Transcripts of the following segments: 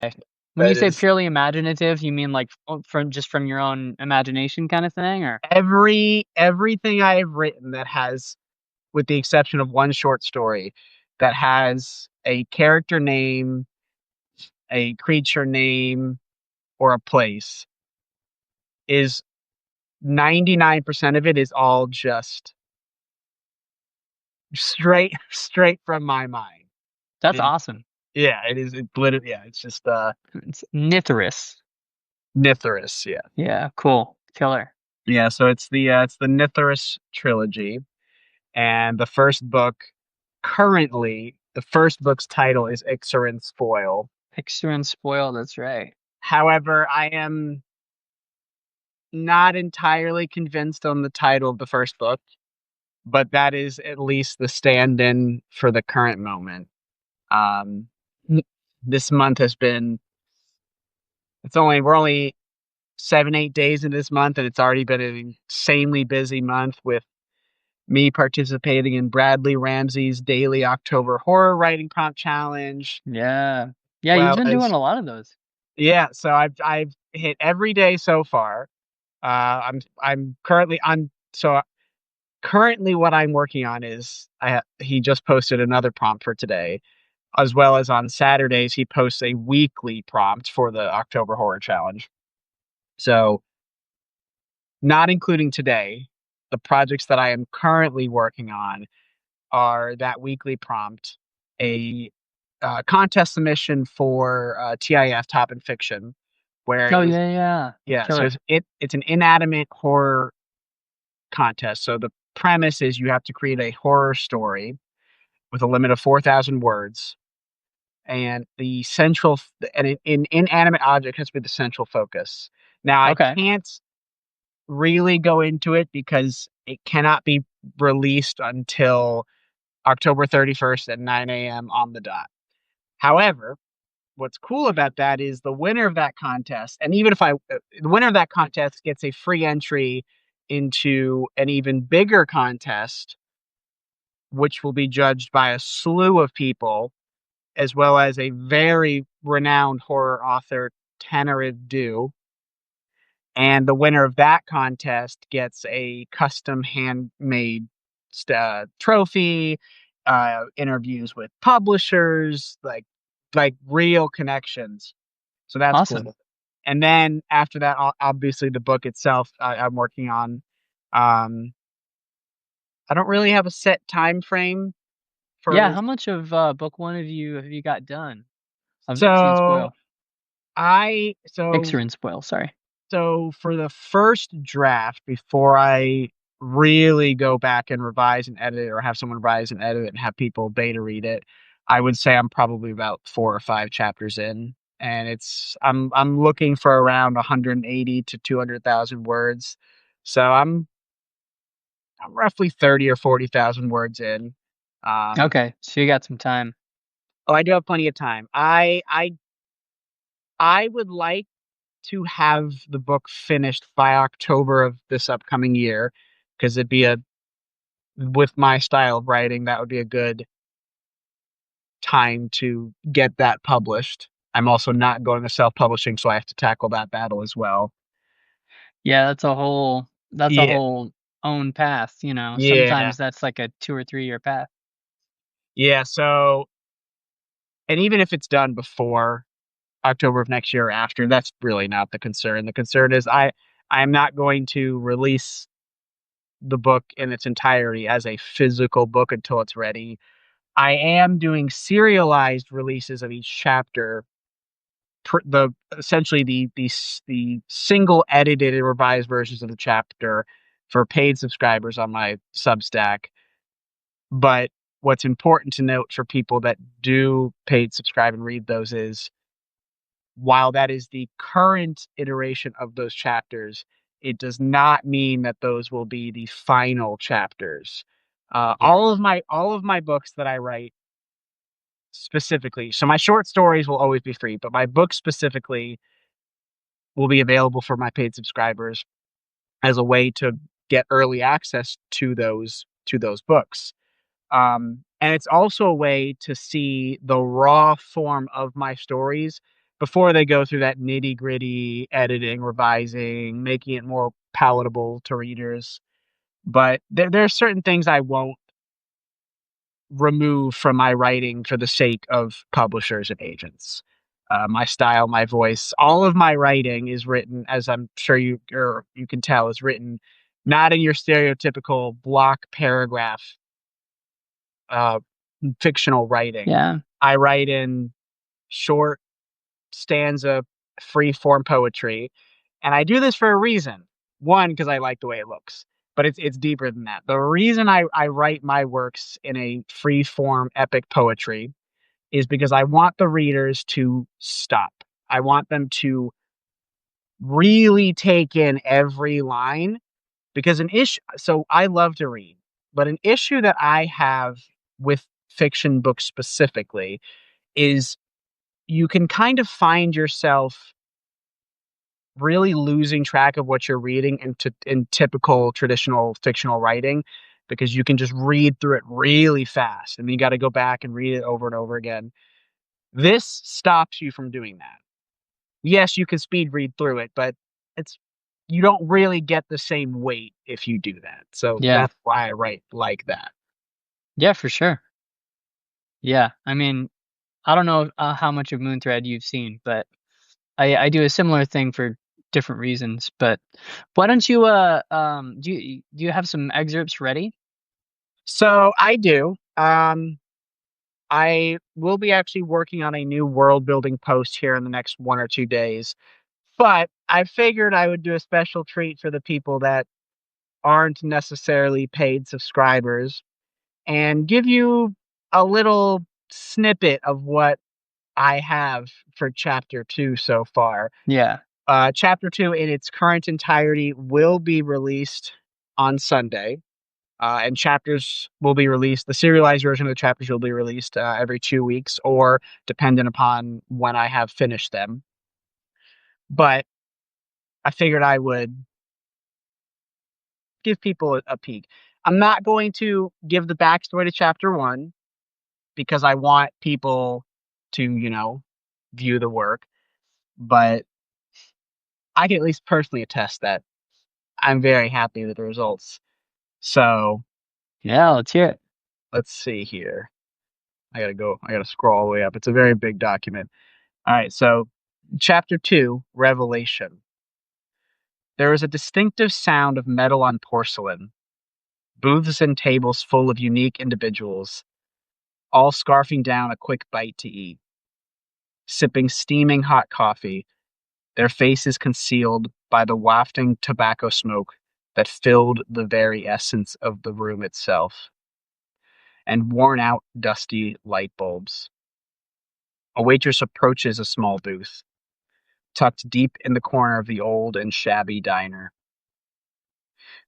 When you That say is purely imaginative, you mean like from your own imagination kind of thing, or? everything I have written that has, with the exception of one short story, that has a character name, a creature name, or a place is 99% of it is all just straight from my mind. That's It, awesome. yeah, it is. It literally, yeah, it's just It's Nitherous. Nitherus, yeah. Yeah, cool. Killer. Yeah, so it's the Nitherus trilogy, and the first book's title is Ixer and Spoil. Picture and spoil, that's right. However, I am not entirely convinced on the title of the first book, but that is at least the stand-in for the current moment. Um, this month has been we're only 7, 8 days in this month, and it's already been an insanely busy month with me participating in Bradley Ramsey's daily October horror writing prompt challenge. Yeah. Yeah, you've Well been doing as a lot of those. Yeah, so I've hit every day so far. I'm currently on so currently what I'm working on is he just posted another prompt for today, as well as on Saturdays he posts a weekly prompt for the October horror challenge. So, not including today, the projects that I am currently working on are that weekly prompt, a contest submission for TIF Top in Fiction, where Oh it is yeah, yeah. yeah, so Killer. it's an inanimate horror contest. So the premise is you have to create a horror story with a limit of 4,000 words, and the central and an inanimate object has to be the central focus. Now I Okay. can't really go into it because it cannot be released until October 31st at 9 a.m. on the dot. However, what's cool about that is the winner of that contest, and even if the winner of that contest gets a free entry into an even bigger contest, which will be judged by a slew of people, as well as a very renowned horror author, Tannerith Dew. And the winner of that contest gets a custom handmade trophy, interviews with publishers, like real connections. So that's Awesome. cool. And then after that, obviously the book itself I'm working on. Um, I don't really have a set time frame Yeah, for. how much of book one have you got done? Of Ixie and So Spoil. I Ixer and Spoil, sorry. so for the first draft, before I really go back and revise and edit it, or have someone revise and edit it and have people beta read it, I would say I'm probably about 4 or 5 chapters in, and I'm looking for around 180 to 200,000 words. So I'm roughly 30 or 40,000 words in. Um, Okay, so you got some time. oh, I do have plenty of time. I would like to have the book finished by October of this upcoming year, because it'd be a with my style of writing, that would be a good time to get that published. I'm also not going to self-publishing, so I have to tackle that battle as well. Yeah, that's a Yeah, whole own path, you know. yeah, Sometimes that's like a 2 or 3 year path. yeah. So, and even if it's done before October of next year or after, that's really not the concern. The concern is I am not going to release the book in its entirety as a physical book until it's ready. I am doing serialized releases of each chapter, the essentially the single edited and revised versions of the chapter for paid subscribers on my Substack. But what's important to note for people that do paid subscribe and read those is, while that is the current iteration of those chapters, it does not mean that those will be the final chapters. Yeah. All of my books that I write specifically, so my short stories will always be free, but my books specifically will be available for my paid subscribers as a way to get early access to those books. And it's also a way to see the raw form of my stories before they go through that nitty-gritty editing, revising, making it more palatable to readers. But there are certain things I won't remove from my writing for the sake of publishers and agents. My style, my voice, all of my writing is written, as I'm sure you can tell, is written not in your stereotypical block paragraph uh, fictional writing. Yeah. I write in short stanza, free form poetry, and I do this for a reason. One, because I like the way it looks, but it's deeper than that. The reason I write my works in a free form epic poetry is because I want the readers to stop. I want them to really take in every line because an issue. So I love to read, but an issue that I have with fiction books specifically is you can kind of find yourself really losing track of what you're reading in typical traditional fictional writing because you can just read through it really fast and then you got to go back and read it over and over again. This stops you from doing that. Yes, you can speed read through it, but it's you don't really get the same weight if you do that. So Yeah. that's why I write like that. Yeah, for sure. Yeah. I mean, I don't know how much of Moonthread you've seen, but I do a similar thing for different reasons. But why don't you do you have some excerpts ready? So I do. I will be actually working on a new world building post here in the next 1 or 2 days. But I figured I would do a special treat for the people that aren't necessarily paid subscribers and give you a little snippet of what I have for chapter 2 so far. Yeah. Chapter 2 in its current entirety will be released on Sunday. And chapters will be released. The serialized version of the chapters will be released every 2 weeks or dependent upon when I have finished them. But I figured I would give people a peek. I'm not going to give the backstory to chapter 1 because I want people to, view the work. But I can at least personally attest that I'm very happy with the results. So Yeah, let's hear it. let's see here. I gotta scroll all the way up. It's a very big document. All right, so chapter 2, Revelation. There is a distinctive sound of metal on porcelain, booths and tables full of unique individuals, all scarfing down a quick bite to eat, sipping steaming hot coffee, their faces concealed by the wafting tobacco smoke that filled the very essence of the room itself, and worn out, dusty light bulbs. A waitress approaches a small booth, tucked deep in the corner of the old and shabby diner.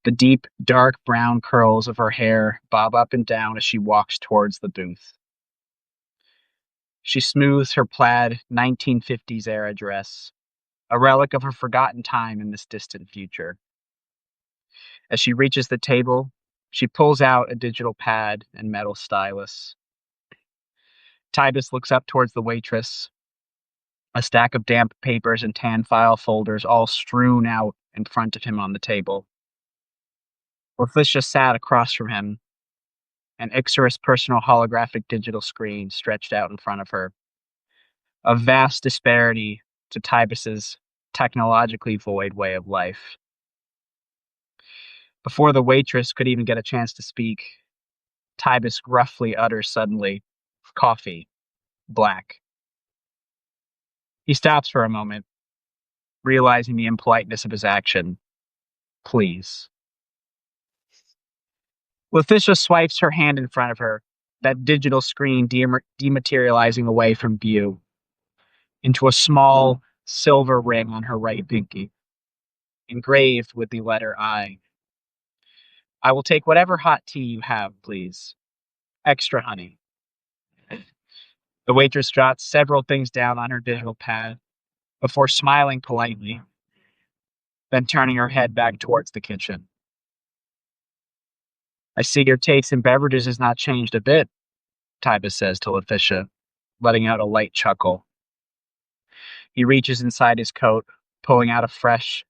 The deep, dark brown curls of her hair bob up and down as she walks towards the booth. She smooths her plaid 1950s era dress, a relic of a forgotten time in this distant future. As she reaches the table, she pulls out a digital pad and metal stylus. Tibus looks up towards the waitress, a stack of damp papers and tan file folders all strewn out in front of him on the table. Orpheus sat across from him, an Ixorus personal holographic digital screen stretched out in front of her. A vast disparity to Tibus's technologically void way of life. Before the waitress could even get a chance to speak, Tibus gruffly utters suddenly, "Coffee. Black." He stops for a moment, realizing the impoliteness of his action. "Please." Letitia swipes her hand in front of her, that digital screen dematerializing away from view, into a small silver ring on her right pinky, engraved with the letter I. "I will take whatever hot tea you have, please. Extra honey." The waitress jots several things down on her digital pad before smiling politely, then turning her head back towards the kitchen. "I see your taste in beverages has not changed a bit," Tibus says to Letitia, letting out a light chuckle. He reaches inside his coat, pulling out a fresh,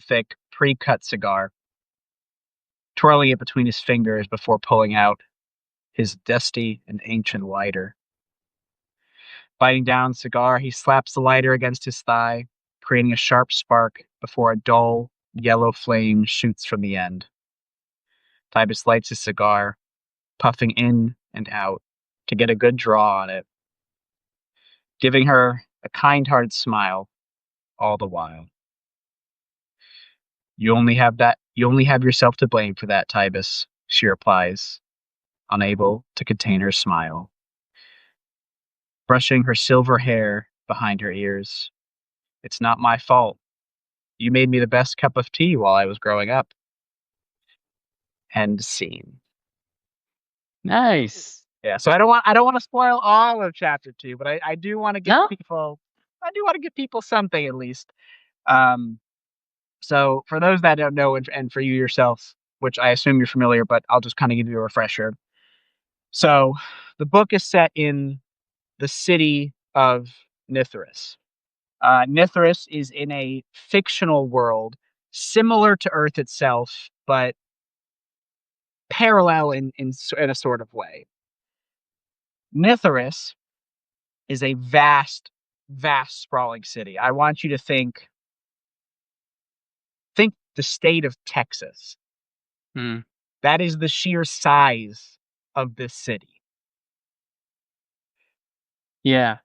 thick, pre-cut cigar, twirling it between his fingers before pulling out his dusty and ancient lighter. Biting down the cigar, he slaps the lighter against his thigh, creating a sharp spark before a dull, yellow flame shoots from the end. Tybus lights his cigar, puffing in and out to get a good draw on it, giving her a kind-hearted smile all the while. You only have yourself to blame for that, Tybus, she replies, unable to contain her smile, brushing her silver hair behind her ears. It's not my fault. You made me the best cup of tea while I was growing up. End scene. Nice. Yeah, so I don't want to spoil all of chapter 2, but I do want to give No? people I do want to give people something at least. Um so for those that don't know, and for you yourself, which I assume you're familiar, but I'll just kind of give you a refresher. So the book is set in the city of Nithris. Nithris is in a fictional world similar to Earth itself, but parallel in a sort of way. Nithris is a vast, vast, sprawling city. I want you to think the state of Texas. Hmm. That is the sheer size of this city. Yeah.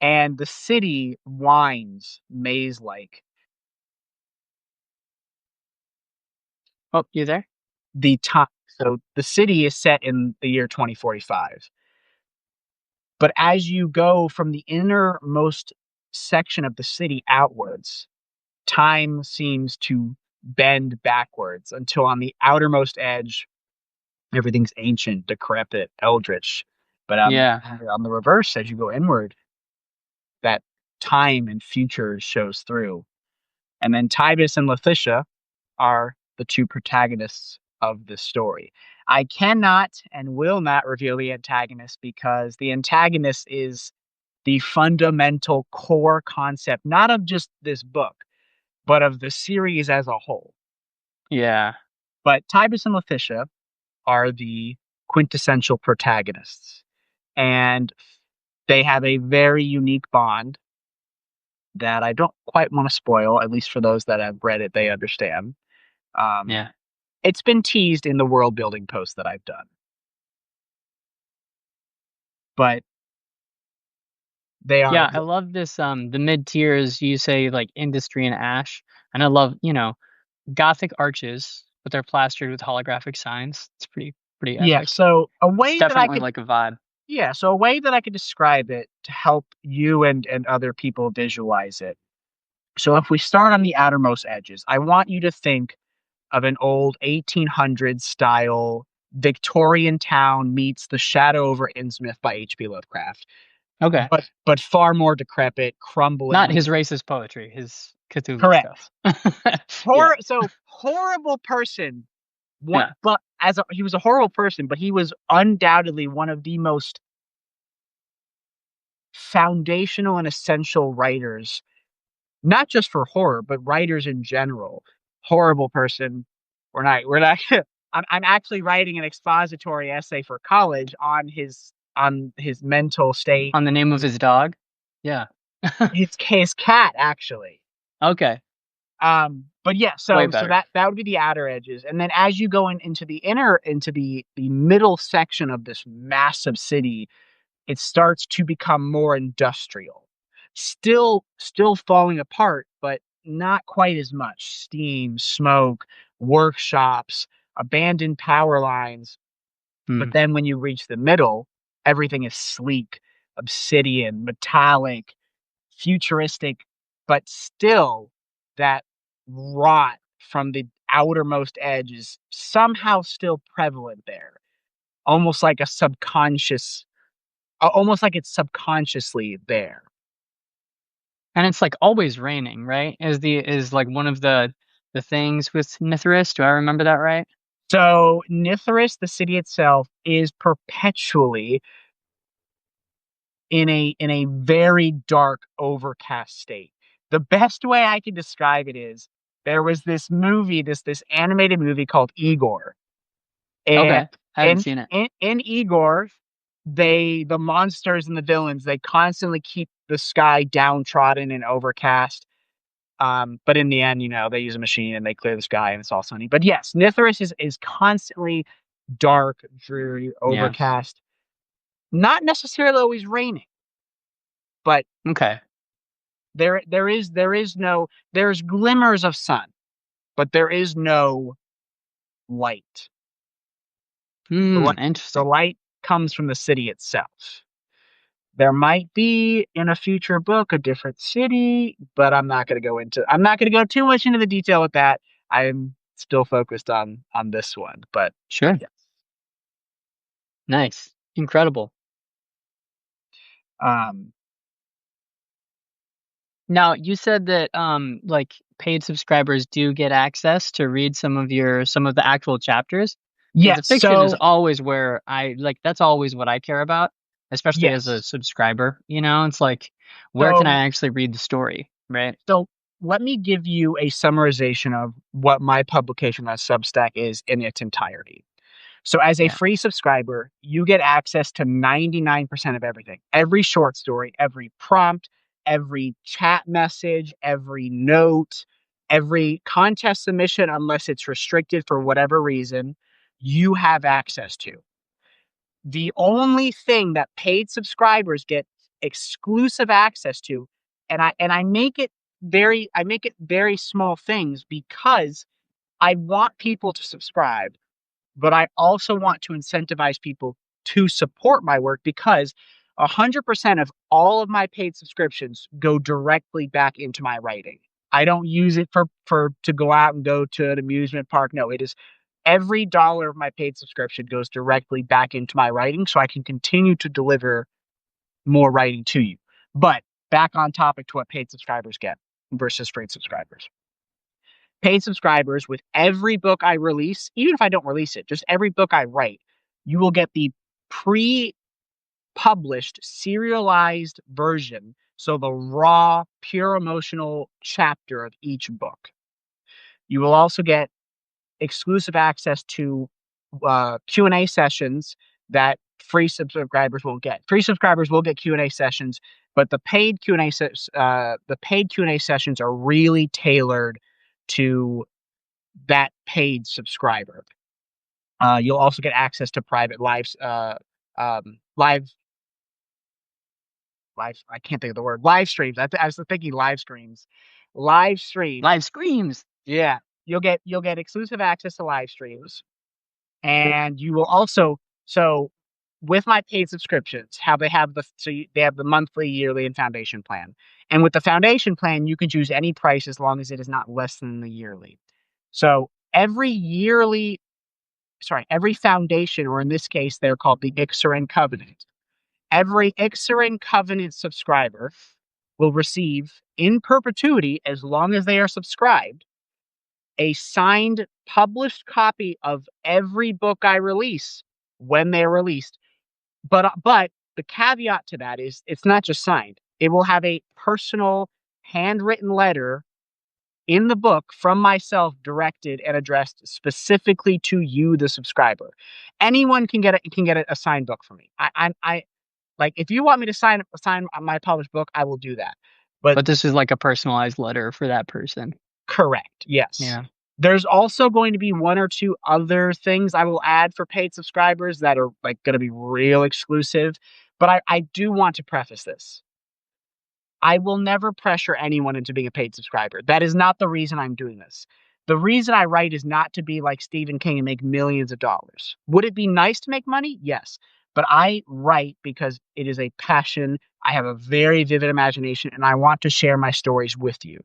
And the city winds maze like. Oh, you there? The time. So the city is set in the year 2045. But as you go from the innermost section of the city outwards, time seems to bend backwards until on the outermost edge, everything's ancient, decrepit, eldritch. But Yeah. on the reverse, as you go inward, that time and future shows through. And then Tibus and Letitia are the two protagonists of this story. I cannot and will not reveal the antagonist because the antagonist is the fundamental core concept, not of just this book, but of the series as a whole. Yeah. But Tibus and Letitia are the quintessential protagonists, and they have a very unique bond that I don't quite want to spoil, at least for those that have read it, they understand. Um, Yeah. it's been teased in the world building posts that I've done, but they are, Yeah, I love this the mid tiers you say like industry and ash. And I love, Gothic arches, but they're plastered with holographic signs. It's pretty yeah. epic. So a It's way that I definitely could like a vibe. Yeah, so a way that I could describe it to help you and other people visualize it. So if we start on the outermost edges, I want you to think of an old 1800s style Victorian town meets The Shadow over Innsmouth by H.P. Lovecraft, Okay. but far more decrepit, Not crumbling. his racist poetry, his Cthulhu Correct. stuff. Yeah. Horrible person. Yeah. But he was a horrible person, but he was undoubtedly one of the most foundational and essential writers, not just for horror, but writers in general. Horrible person. We're not I'm actually writing an expository essay for college on his mental state. On the name of his dog? Yeah. His cat actually. Okay. But yeah, Way so better. that would be the outer edges. And then as you go into the inner, into the middle section of this massive city, it starts to become more industrial. Still falling apart, but not quite as much. Steam, smoke, workshops, abandoned power lines. Hmm. But then when you reach the middle, everything is sleek, obsidian, metallic, futuristic, but still that rot from the outermost edge is somehow still prevalent there. Almost like a subconscious almost like it's subconsciously there. And it's like always raining, right? Is like one of the things with Mithras. Do I remember that right? So Nithris, the city itself, is perpetually in a very dark, overcast state. The best way I can describe it is there was this movie, this animated movie called Igor. And Okay. I haven't in seen it. in Igor, the monsters and the villains, they constantly keep the sky downtrodden and overcast. But in the end, they use a machine and they clear the sky and it's all sunny. But yes, Nithris is constantly dark, dreary, Yeah. overcast. Not necessarily always raining, but Okay. there's glimmers of sun, but there is no light. The Hmm. light the Interesting. light comes from the city itself. There might be in a future book a different city, but I'm not going to go too much into the detail with that. I'm still focused on this one, but Sure. yes. Nice. Incredible. Um Now, you said that like paid subscribers do get access to read some of the actual chapters, because the yes, fiction is so always where I like that's always what I care about, especially as a yes. subscriber, it's like where can So I actually read the story, right? so let me give you a summarization of what my publication on Substack is in its entirety. So as a Yeah. free subscriber, you get access to 99% of everything. Every short story, every prompt, every chat message, every note, every contest submission, unless it's restricted for whatever reason, you have access to. The only thing that paid subscribers get exclusive access to, and I make it very small things because I want people to subscribe, but I also want to incentivize people to support my work because 100% of all of my paid subscriptions go directly back into my writing. I don't use it for to go out and go to an amusement park. No, it is every dollar of my paid subscription goes directly back into my writing so I can continue to deliver more writing to you. But back on topic to what paid subscribers get versus free subscribers. Paid subscribers, with every book I release, even if I don't release it, just every book I write, you will get the pre published serialized version. So the raw, pure emotional chapter of each book. You will also get exclusive access to Q&A sessions that free subscribers won't get. Free subscribers will get Q&A sessions, but the paid Q&A sessions are really tailored to that paid subscriber. You'll also get access to private live live. I can't think of the word. Live streams. I was thinking live streams. Live streams. Live screams. Yeah, you'll get exclusive access to live streams, and you will also so with my paid subscriptions, how they have they have the monthly, yearly, and foundation plan. And with the foundation plan, you can choose any price as long as it is not less than the yearly. So every foundation, or in this case, they're called the Ixarin Covenant. Every Ixarin Covenant subscriber will receive in perpetuity, as long as they are subscribed, a signed, published copy of every book I release when they're released. But the caveat to that is it's not just signed. It will have a personal handwritten letter in the book from myself, directed and addressed specifically to you, the subscriber. Anyone can get a signed book from me. I like, if you want me to sign my published book, I will do that. But But this is like a personalized letter for that person. correct, yes. Yeah. There's also going to be one or two other things I will add for paid subscribers that are like going to be real exclusive. But I do want to preface this. I will never pressure anyone into being a paid subscriber. That is not the reason I'm doing this. The reason I write is not to be like Stephen King and make millions of dollars. Would it be nice to make money? Yes. But I write because it is a passion. I have a very vivid imagination and I want to share my stories with you.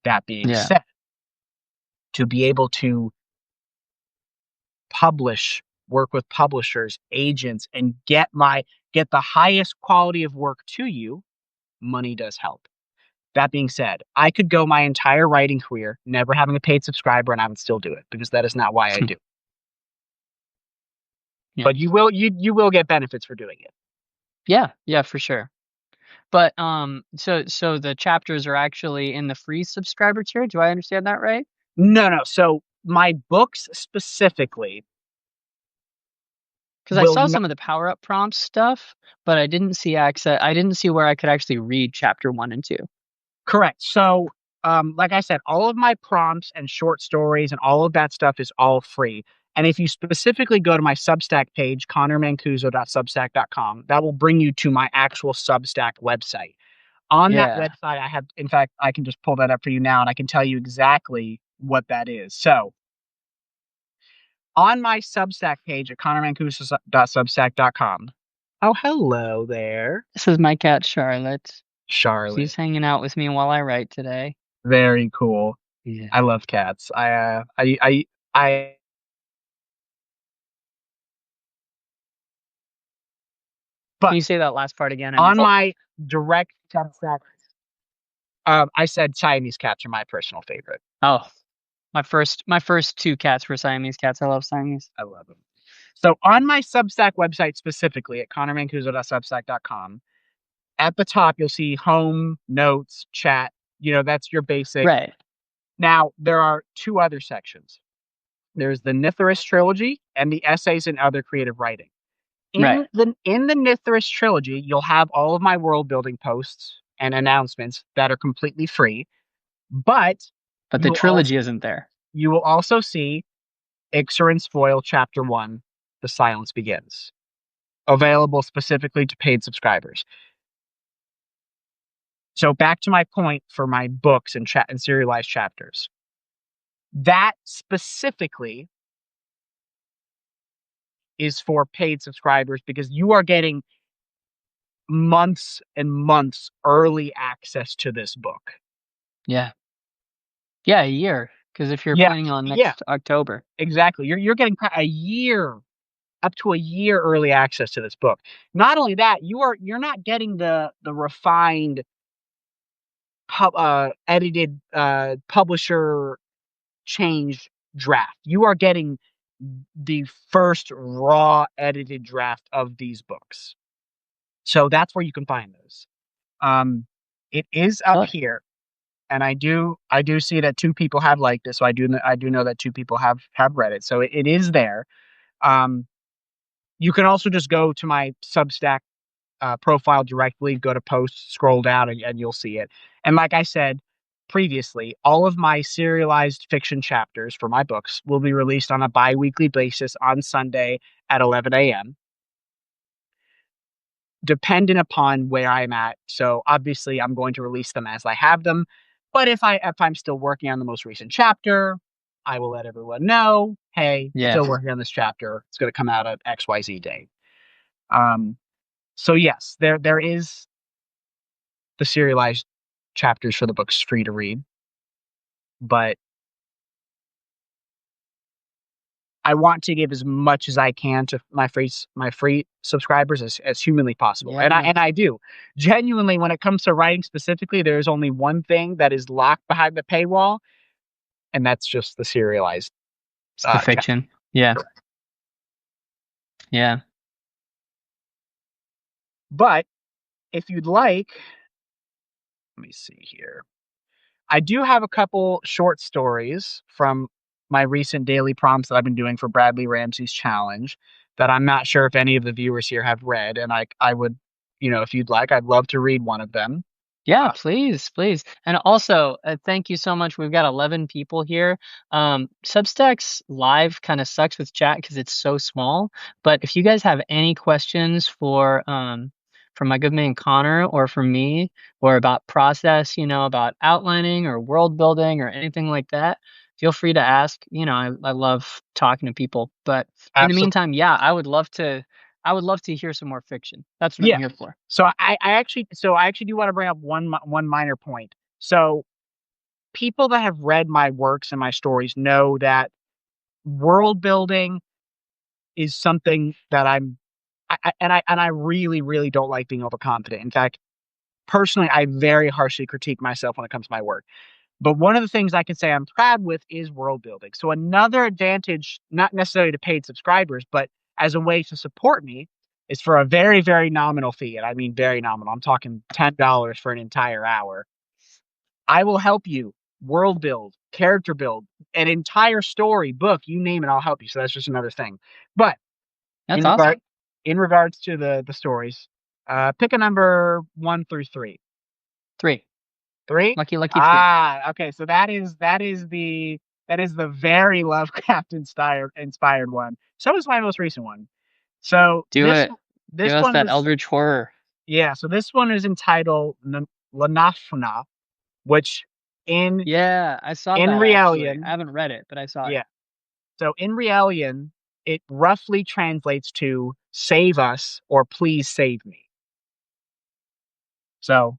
That being Yeah. said, to be able to publish, work with publishers, agents, and get the highest quality of work to you, money does help. That being said, I could go my entire writing career never having a paid subscriber and I would still do it because that is not why I do. Yeah. But you will get benefits for doing it. Yeah, yeah, for sure. But so the chapters are actually in the free subscriber tier. Do I understand that right? No, no. So my books specifically Because I will saw not. some of the power up prompts stuff, but I didn't see access. I didn't see where I could actually read chapter 1 and 2. Correct. So, like I said, all of my prompts and short stories and all of that stuff is all free. And if you specifically go to my Substack page, connormancuso.substack.com, that will bring you to my actual Substack website. On that Yeah. website, I have, in fact, I can just pull that up for you now and I can tell you exactly what that is. So, on my Substack page at connormancuso.substack.com. Oh, hello there, This is my cat Charlotte. She's Charlotte. hanging out with me while I write today. Very cool. Yeah. I love cats. I Can but you say that last part again? I on missed it. my direct Substack, I said Siamese cats are my personal favorite. Oh, my first two cats were Siamese cats. I love Siamese. I love them. So on my Substack website specifically at connormancuso.substack.com, at the top you'll see home, notes, chat. That's your basic. Right. Now there are two other sections. There's the Nithris trilogy and the essays and other creative writing. Right. In the Nithris trilogy, you'll have all of my world building posts and announcements that are completely free, but But you the will also trilogy isn't there. you will also see Ixarin's Foil Chapter 1, The Silence Begins, available specifically to paid subscribers. So back to my point for my books and chat and serialized chapters. That specifically is for paid subscribers because you are getting months and months early access to this book. Yeah. Yeah, a year. Because if you're Yeah, planning on yeah, next October. exactly. You're getting a year, up to a year early access to this book. Not only that, you're not getting the refined edited publisher change draft. You are getting the first raw edited draft of these books. So that's where you can find those. Um, it is up Really? here, and I do see that two people have liked it. So I do know that two people have read it. So it is there. Um, you can also just go to my Substack profile directly, go to posts, scroll down, and you'll see it. And like I said previously, all of my serialized fiction chapters for my books will be released on a bi-weekly basis on Sunday at 11 a.m., dependent upon where I'm at. So obviously I'm going to release them as I have them. But if I'm still working on the most recent chapter, I will let everyone know, hey, Yeah. still working on this chapter. It's going to come out at XYZ day. Um, so yes, there is the serialized chapters for the books free to read, but I want to give as much as I can to my free subscribers as humanly possible. And I Yeah. and I do. Genuinely, when it comes to writing specifically, there is only one thing that is locked behind the paywall, and that's just the serialized It's the chapter. fiction. Yeah. Correct. Yeah. But if you'd like, let me see here. I do have a couple short stories from my recent daily prompts that I've been doing for Bradley Ramsey's challenge that I'm not sure if any of the viewers here have read, and I would, if you'd like, I'd love to read one of them. Yeah, Uh, please, please. And also, thank you so much. We've got 11 people here. Substack's live kind of sucks with chat because it's so small. But if you guys have any questions for my good man Connor or for me or about process, about outlining or world building or anything like that, feel free to ask. I love talking to people. But in the absolutely, meantime, yeah, I would love to hear some more fiction. That's what I'm yeah. here for. So I actually do want to bring up one minor point. So people that have read my works and my stories know that world building is something that and I really really don't like being overconfident. In fact, personally, I very harshly critique myself when it comes to my work. But one of the things I can say I'm proud with is world building. So another advantage, not necessarily to paid subscribers, but as a way to support me, is for a very, very nominal fee, and I mean very nominal. I'm talking $10 for an entire hour. I will help you world build, character build, an entire story, book, you name it, I'll help you. So that's just another thing. But That's in awesome. regard in regards to the stories, pick a number 1 through 3. 3. 3? Lucky 3. Ah, okay. So that is the very Lovecraft inspired one. So is my most recent one. So Do it. Give this us one that was eldritch horror. yeah. So this one is entitled Lanafna, which in Yeah, I saw in that actually. I Realian, haven't read it, but I saw it. yeah. So in Realian, it roughly translates to "save us" or "please save me." So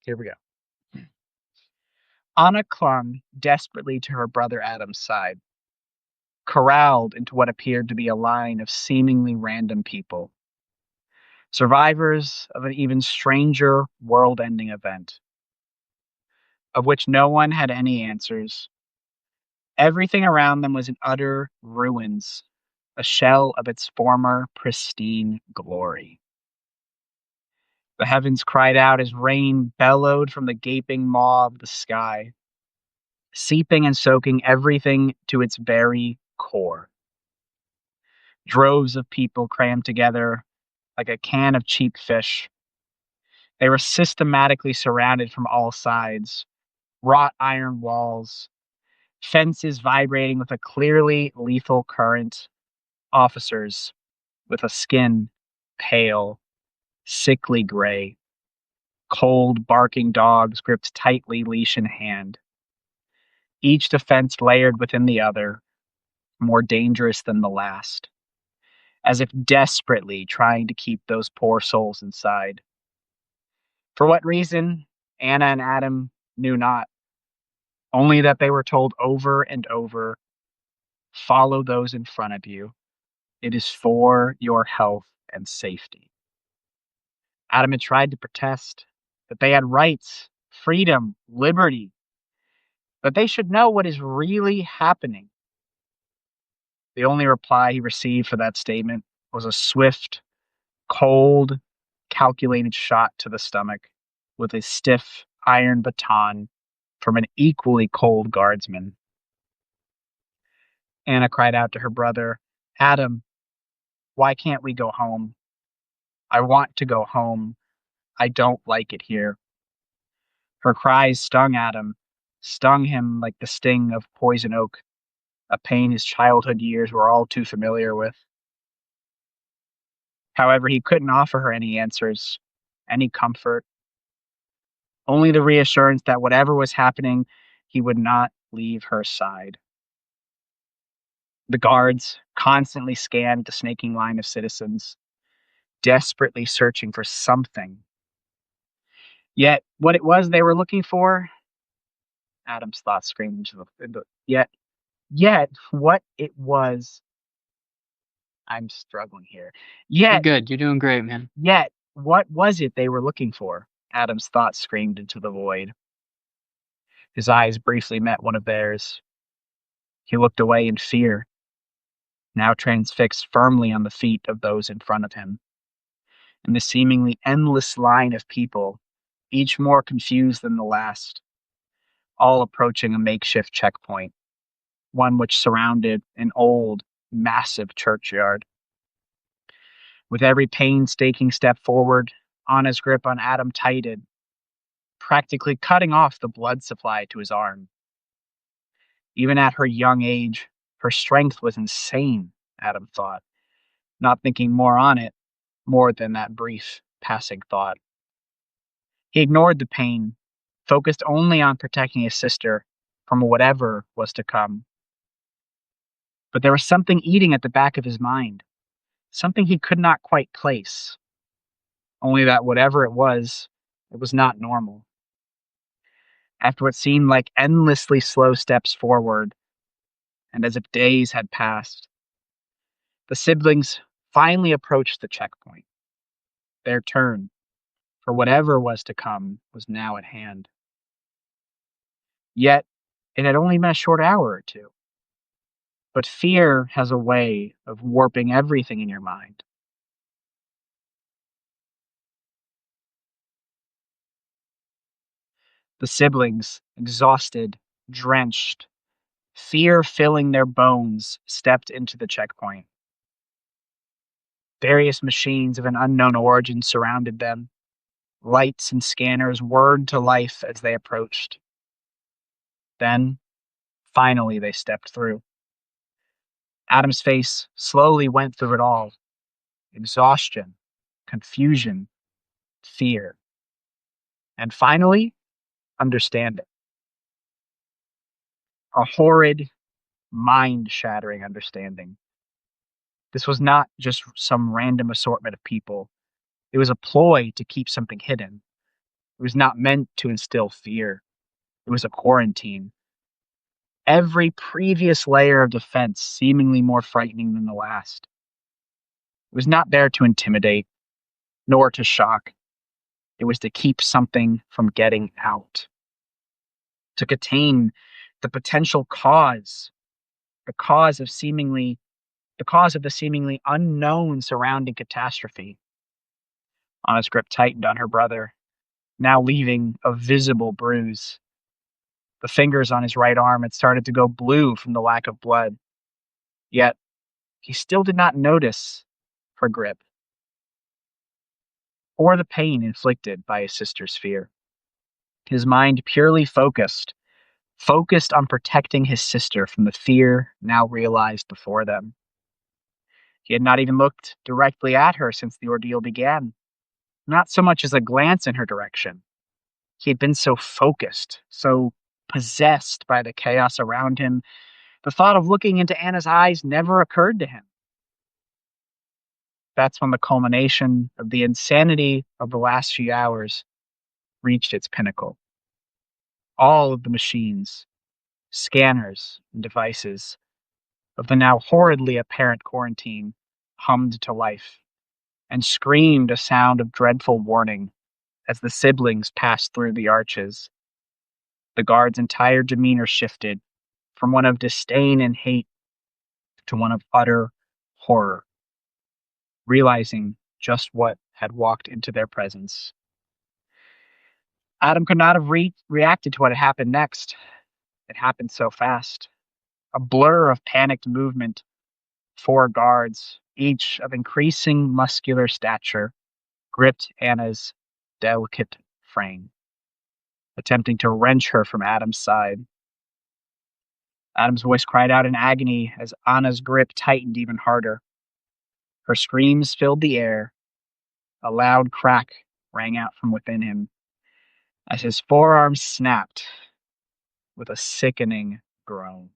here we go. Anna clung desperately to her brother Adam's side, corralled into what appeared to be a line of seemingly random people, survivors of an even stranger world ending event, of which no one had any answers. Everything around them was in utter ruins, a shell of its former pristine glory. The heavens cried out as rain bellowed from the gaping maw of the sky, seeping and soaking everything to its very core. Droves of people crammed together like a can of cheap fish. They were systematically surrounded from all sides, wrought iron walls, fences vibrating with a clearly lethal current, officers with a skin pale, sickly gray, cold, barking dogs gripped tightly, leash in hand, each defense layered within the other, more dangerous than the last, as if desperately trying to keep those poor souls inside. For what reason, Anna and Adam knew not, only that they were told over and over, follow those in front of you. It is for your health and safety. Adam had tried to protest that they had rights, freedom, liberty, that they should know what is really happening. The only reply he received for that statement was a swift, cold, calculated shot to the stomach with a stiff iron baton from an equally cold guardsman. Anna cried out to her brother, Adam, why can't we go home? I want to go home. I don't like it here. Her cries stung Adam, stung him like the sting of poison oak, a pain his childhood years were all too familiar with. However, he couldn't offer her any answers, any comfort, only the reassurance that whatever was happening, he would not leave her side. The guards constantly scanned the snaking line of citizens, desperately searching for something. Yet, what it was they were looking for, Adam's thoughts screamed yet, what it was, I'm struggling here. You're Yet, good. You're doing great, man. yet, what was it they were looking for? Adam's thoughts screamed into the void. His eyes briefly met one of theirs. He looked away in fear, now transfixed firmly on the feet of those in front of him. And the seemingly endless line of people, each more confused than the last, all approaching a makeshift checkpoint, one which surrounded an old, massive churchyard. With every painstaking step forward, Anna's grip on Adam tightened, practically cutting off the blood supply to his arm. Even at her young age, her strength was insane, Adam thought, not thinking more on it, more than that brief passing thought. He ignored the pain, focused only on protecting his sister from whatever was to come. But there was something eating at the back of his mind, something he could not quite place. Only that whatever it was not normal. After what seemed like endlessly slow steps forward, and as if days had passed, the siblings finally approached the checkpoint. Their turn, for whatever was to come, was now at hand. Yet, it had only been a short hour or two. But fear has a way of warping everything in your mind. The siblings, exhausted, drenched, fear filling their bones, stepped into the checkpoint. Various machines of an unknown origin surrounded them. Lights and scanners whirred to life as they approached. Then, finally, they stepped through. Adam's face slowly went through it all: exhaustion, confusion, fear, and finally, understanding. A horrid, mind shattering understanding. This was not just some random assortment of people. It was a ploy to keep something hidden. It was not meant to instill fear. It was a quarantine. Every previous layer of defense seemingly more frightening than the last. It was not there to intimidate, nor to shock. It was to keep something from getting out, to contain the potential cause, the cause of the seemingly unknown surrounding catastrophe. Anna's grip tightened on her brother, now leaving a visible bruise. The fingers on his right arm had started to go blue from the lack of blood. Yet, he still did not notice her grip, or the pain inflicted by his sister's fear. His mind purely focused on protecting his sister from the fear now realized before them. He had not even looked directly at her since the ordeal began, not so much as a glance in her direction. He had been so focused, so possessed by the chaos around him, the thought of looking into Anna's eyes never occurred to him. That's when the culmination of the insanity of the last few hours reached its pinnacle. All of the machines, scanners, and devices of the now horridly apparent quarantine hummed to life and screamed a sound of dreadful warning as the siblings passed through the arches. The guard's entire demeanor shifted from one of disdain and hate to one of utter horror, realizing just what had walked into their presence. Adam could not have reacted to what had happened next. It happened so fast. A blur of panicked movement. 4 guards, each of increasing muscular stature, gripped Anna's delicate frame, attempting to wrench her from Adam's side. Adam's voice cried out in agony as Anna's grip tightened even harder. Her screams filled the air. A loud crack rang out from within him as his forearms snapped with a sickening groan.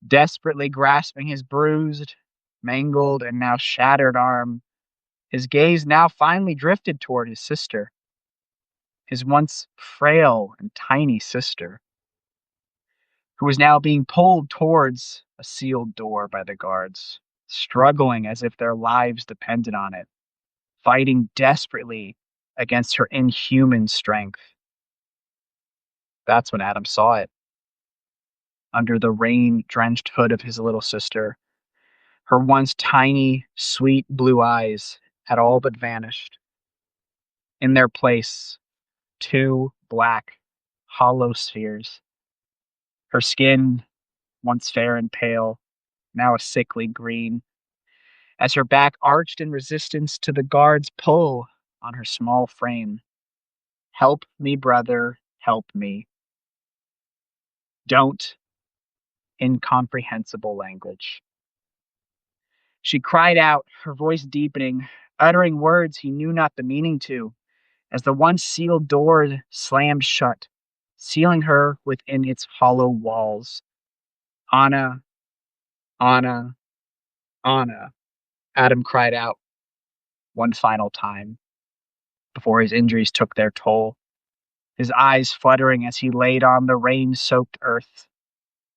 Desperately grasping his bruised, mangled, and now shattered arm, his gaze now finally drifted toward his sister, his once frail and tiny sister, who was now being pulled towards a sealed door by the guards, struggling as if their lives depended on it, fighting desperately against her inhuman strength. That's when Adam saw it. Under the rain-drenched hood of his little sister, her once tiny, sweet blue eyes had all but vanished. In their place, 2 black, hollow spheres. Her skin, once fair and pale, now a sickly green, as her back arched in resistance to the guard's pull on her small frame. Help me, brother, help me. Don't. Incomprehensible language. She cried out, her voice deepening, uttering words he knew not the meaning to, as the once sealed door slammed shut, sealing her within its hollow walls. Anna, Anna, Anna, Adam cried out one final time before his injuries took their toll, his eyes fluttering as he laid on the rain-soaked earth,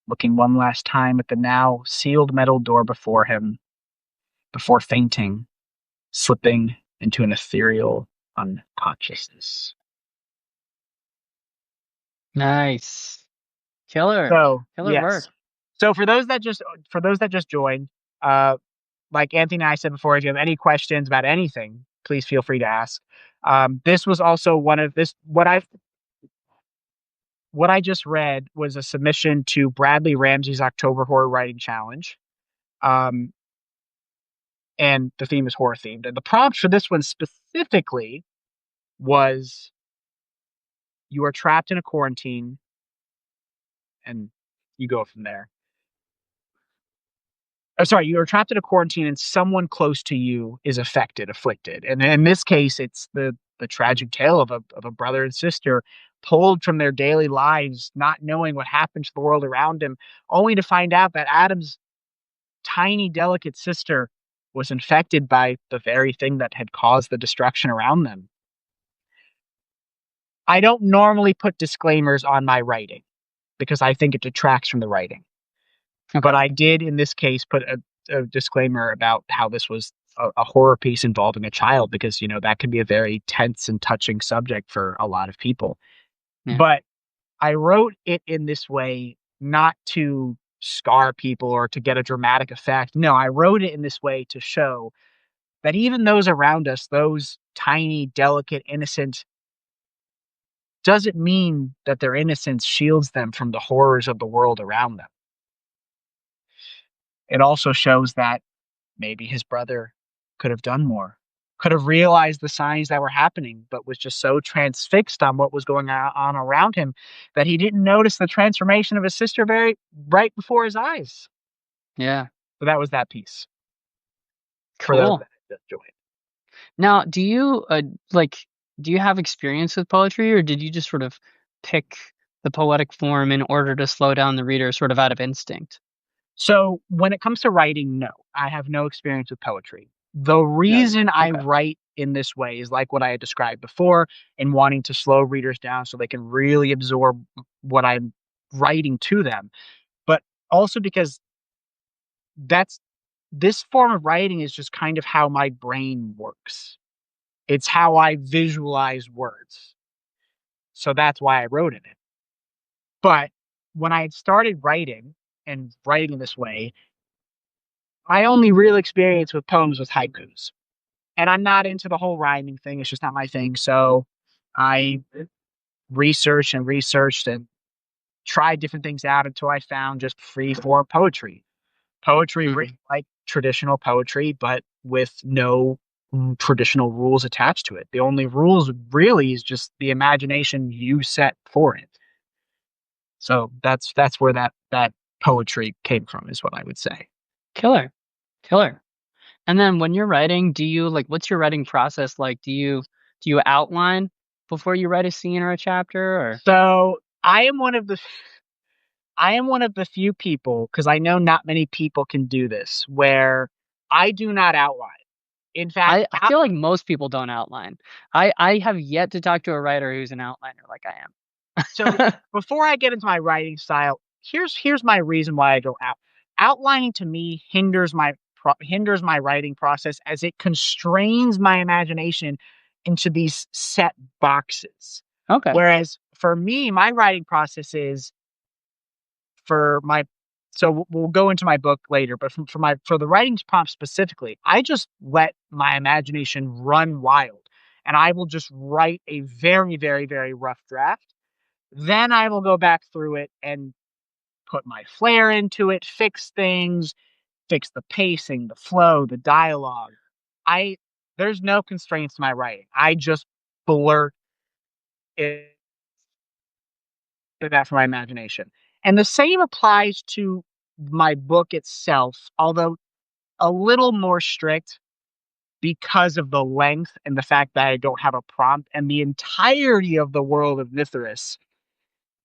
looking one last time at the now sealed metal door before him, before fainting, slipping into an ethereal unconsciousness. Nice. Killer. So, Killer work. yes. So for those that just joined, like Anthony and I said before, if you have any questions about anything, please feel free to ask. This was also one of this what I've what I just read was a submission to Bradley Ramsey's October Horror Writing Challenge. Um, and the theme is horror themed. And the prompt for this one specifically was you are trapped in a quarantine, and you go from there. Oh, sorry, you are trapped in a quarantine and someone close to you is afflicted. And in this case, it's the tragic tale of a brother and sister pulled from their daily lives, not knowing what happened to the world around him, only to find out that Adam's tiny, delicate sister was infected by the very thing that had caused the destruction around them. I don't normally put disclaimers on my writing because I think it detracts from the writing. But Okay. I did, in this case, put a disclaimer about how this was a horror piece involving a child because, that can be a very tense and touching subject for a lot of people. Yeah. But I wrote it in this way not to scar people or to get a dramatic effect. No, I wrote it in this way to show that even those around us, those tiny, delicate, innocent, doesn't mean that their innocence shields them from the horrors of the world around them. It also shows that maybe his brother could have done more, could have realized the signs that were happening, but was just so transfixed on what was going on around him that he didn't notice the transformation of his sister very right before his eyes. Yeah. So that was that piece for those Cool. that just joined. Now, like do you have experience with poetry, or did you just sort of pick the poetic form in order to slow down the reader sort of out of instinct? So when it comes to writing, no, I have no experience with poetry. The No. reason I Okay. write in this way is like what I had described before and wanting to slow readers down so they can really absorb what I'm writing to them. But also because that's this form of writing is just kind of how my brain works. It's how I visualize words. So that's why I wrote in it. But when I had started writing and writing this way, my only real experience with poems was haikus. And I'm not into the whole rhyming thing. It's just not my thing. So I researched and tried different things out until I found just free form poetry. Poetry written Mhm. like traditional poetry, but with no traditional rules attached to it. The only rules really is just the imagination you set for it. So that's where that poetry came from, is what I would say. Killer. Killer. And then when you're writing, do you like what's your writing process like? Do you outline before you write a scene or a chapter or So I am one of the few people, because I know not many people can do this, where I do not outline. In fact, I feel like most people don't outline. I have yet to talk to a writer who's an outliner like I so am. before I get into my writing style, here's my reason why I don't outlining to me hinders my writing process as it constrains my imagination into these set boxes. Okay. Whereas for me, my writing process is for my so we'll go into my book later, but for the writing prompt specifically, I just let my imagination run wild, and I will just write a very, very, very rough draft. Then I will go back through it and put my flair into it, fix things, fix the pacing, the flow, the dialogue. I There's no constraints to my writing. I just blurt it that from my imagination. And the same applies to my book itself, although a little more strict because of the length and the fact that I don't have a prompt, and the entirety of the world of Nithris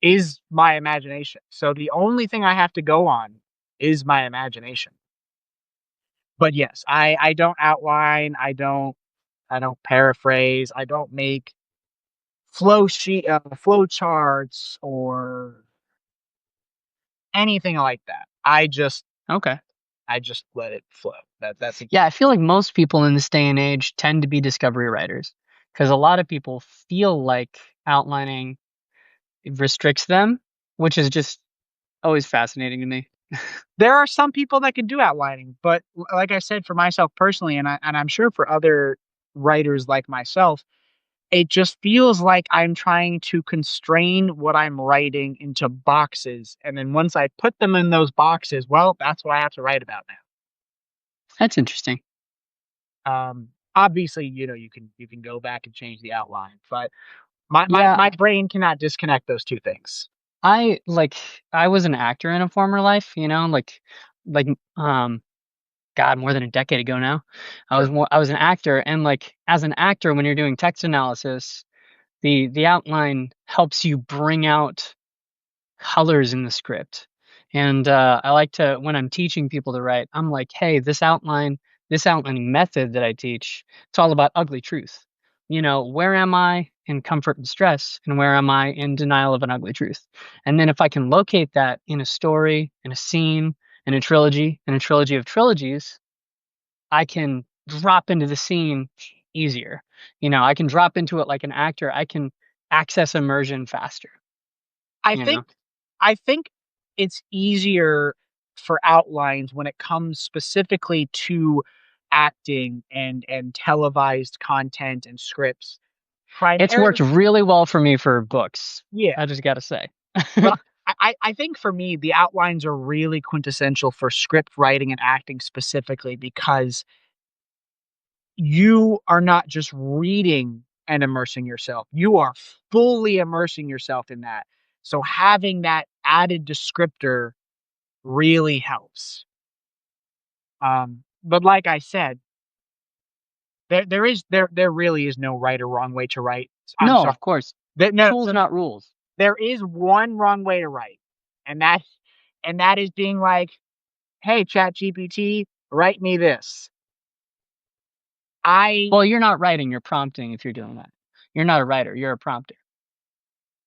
is my imagination. So the only thing I have to go on is my imagination. But yes, I don't outline, I don't paraphrase, I don't make flow charts or anything like that. Okay. I just let it flow. That's Yeah, I feel like most people in this day and age tend to be discovery writers because a lot of people feel like outlining restricts them, which is just always fascinating to me. There are some people that can do outlining, but like I said, for myself personally, and I'm sure for other writers like myself, it just feels like I'm trying to constrain what I'm writing into boxes. And then once I put them in those boxes, well, that's what I have to write about That's interesting. now. Obviously, you can go back and change the outline, but Yeah, my brain cannot disconnect those two things. I like I was an actor in a former life, like God, more than a decade ago now. Sure. I was an actor, and like as an actor, when you're doing text analysis, the outline helps you bring out colors in the script. And I like to, when I'm teaching people to write, I'm like, hey, this outlining method that I teach, it's all about ugly truth. Where am I in comfort and stress, and where am I in denial of an ugly truth? And then if I can locate that in a story, in a scene, in a trilogy of trilogies, I can drop into the scene easier. I can drop into it like an actor. I can access immersion faster, I you know? think I think it's easier for outlines when it comes specifically to acting and televised content and scripts. It's worked Primarily, really well for me for books. yeah. I just gotta say. But I think for me, the outlines are really quintessential for script writing and acting specifically because you are not just reading and immersing yourself, you are fully immersing yourself in that. So having that added descriptor really helps. But like I said, there really is no right or wrong way to write. I'm No, sorry. of course. No, Tools, not rules. there is one wrong way to write, and that is being like, "Hey, Chat GPT, write me this." I Well, you're not writing, you're prompting if you're doing that. You're not a writer, you're a prompter.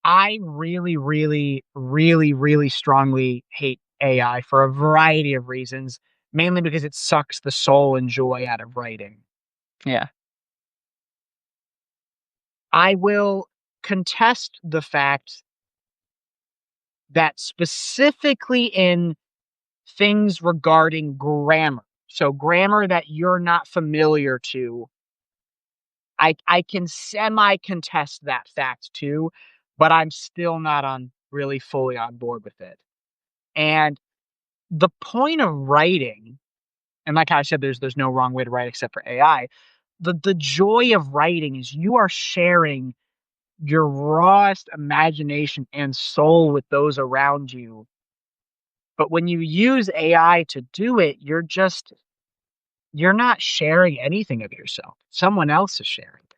I really, really, really, really strongly hate AI for a variety of reasons, mainly because it sucks the soul and joy out of writing. Yeah. I will contest the fact that specifically in things regarding grammar, so grammar that you're not familiar to, I can semi contest that fact too, but I'm still not on really fully on board with it. And the point of writing, and like I said, there's no wrong way to write except for AI. The joy of writing is you are sharing your rawest imagination and soul with those around you. But when you use AI to do it, you're not sharing anything of yourself. Someone else is sharing it.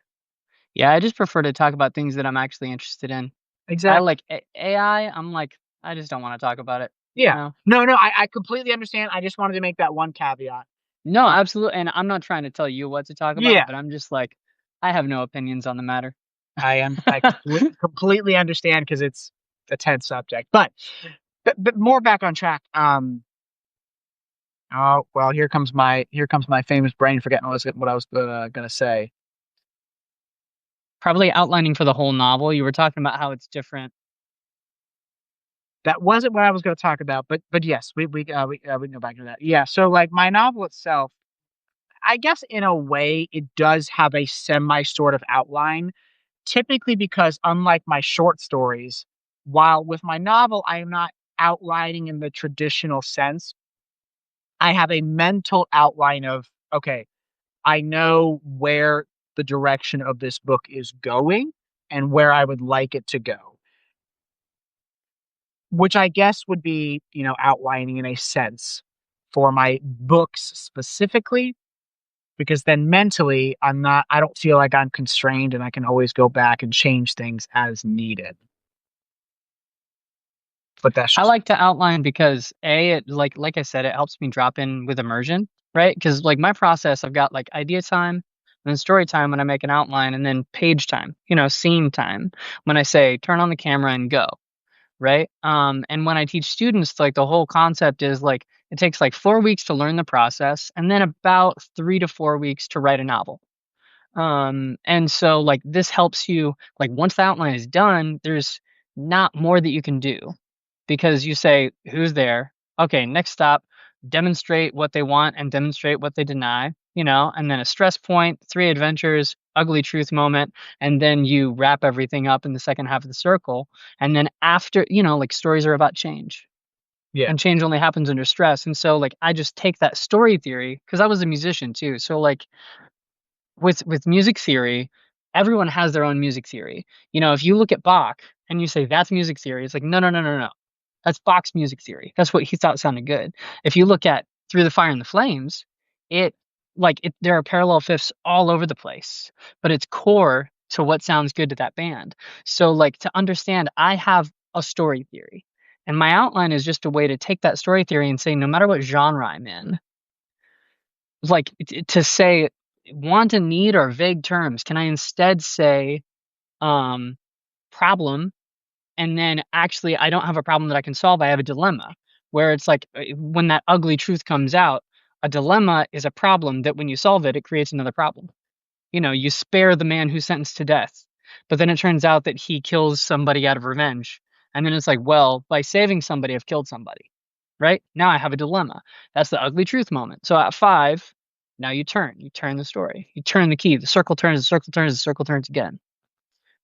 Yeah, I just prefer to talk about things that I'm actually interested in. I Exactly. like AI, I'm like, I just don't wanna talk about it, you Yeah. know? No, I completely understand. I just wanted to make that one caveat. No, Uh, absolutely, and I'm not trying to tell you what to talk yeah, about, but I'm just like, I have no opinions on the matter. I completely understand because it's a tense subject. But more back on track. Oh well, here comes my famous brain forgetting what I was gonna say. Probably outlining for the whole novel, you were talking about how it's different. That wasn't what I was gonna talk about, but yes, we can go back to that. Yeah, so like my novel itself, I guess in a way it does have a semi sort of outline. Typically because unlike my short stories, while with my novel I am not outlining in the traditional sense, I have a mental outline of okay, I know where the direction of this book is going and where I would like it to go, which I guess would be, outlining in a sense for my books specifically, because then mentally I don't feel like I'm constrained and I can always go back and change things as needed. But that's I just like to outline because it like I said, it helps me drop in with immersion, right? Because like my process, I've got like idea time, and then story time when I make an outline, and then page time, scene time when I say turn on the camera and go, right? And when I teach students, like the whole concept is like it takes like 4 weeks to learn the process, and then about 3 to 4 weeks to write a novel. And so like this helps you like once the outline is done, there's not more that you can do because you say, who's there? Okay, next stop, demonstrate what they want and demonstrate what they deny. and then a stress point, three adventures, ugly truth moment, and then you wrap everything up in the second half of the circle. And then after, like stories are about change. Yeah. And change only happens under stress. And so like I just take that story theory because I was a musician too. So like with music theory, everyone has their own music theory. If you look at Bach and you say that's music theory, it's like no, no, no, no, no. That's Bach's music theory. That's what he thought sounded good. If you look at Through the Fire and the Flames, it there are parallel fifths all over the place, but it's core to what sounds good to that band. So like to understand, I have a story theory. And my outline is just a way to take that story theory and say, no matter what genre I'm in, like to say want and need are vague terms. Can I instead say um problem, and then actually I don't have a problem that I can solve. I have a dilemma where it's like when that ugly truth comes out, a dilemma is a problem that when you solve it, it creates another problem. You spare the man who's sentenced to death, but then it turns out that he kills somebody out of revenge. And then it's like, well, by saving somebody, I've killed somebody. Right? Now I have a dilemma. That's the ugly truth moment. So at 5, now you turn. You turn the story. You turn the key. The circle turns, the circle turns, the circle turns again.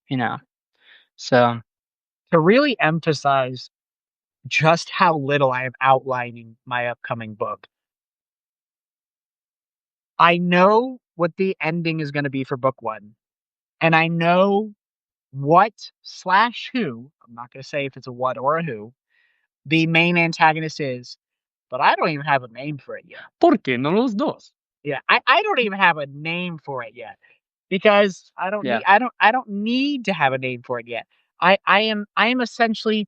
You know. So To really emphasize just how little I am outlining my upcoming book, I know what the ending is going to be for book 1, and I know what slash who, I'm not going to say if it's a what or a who, the main antagonist is, but I don't even have a name for it yet. ¿Por qué no los dos? Yeah, I don't even have a name for it yet because Yeah. I don't need to have a name for it yet. I am essentially,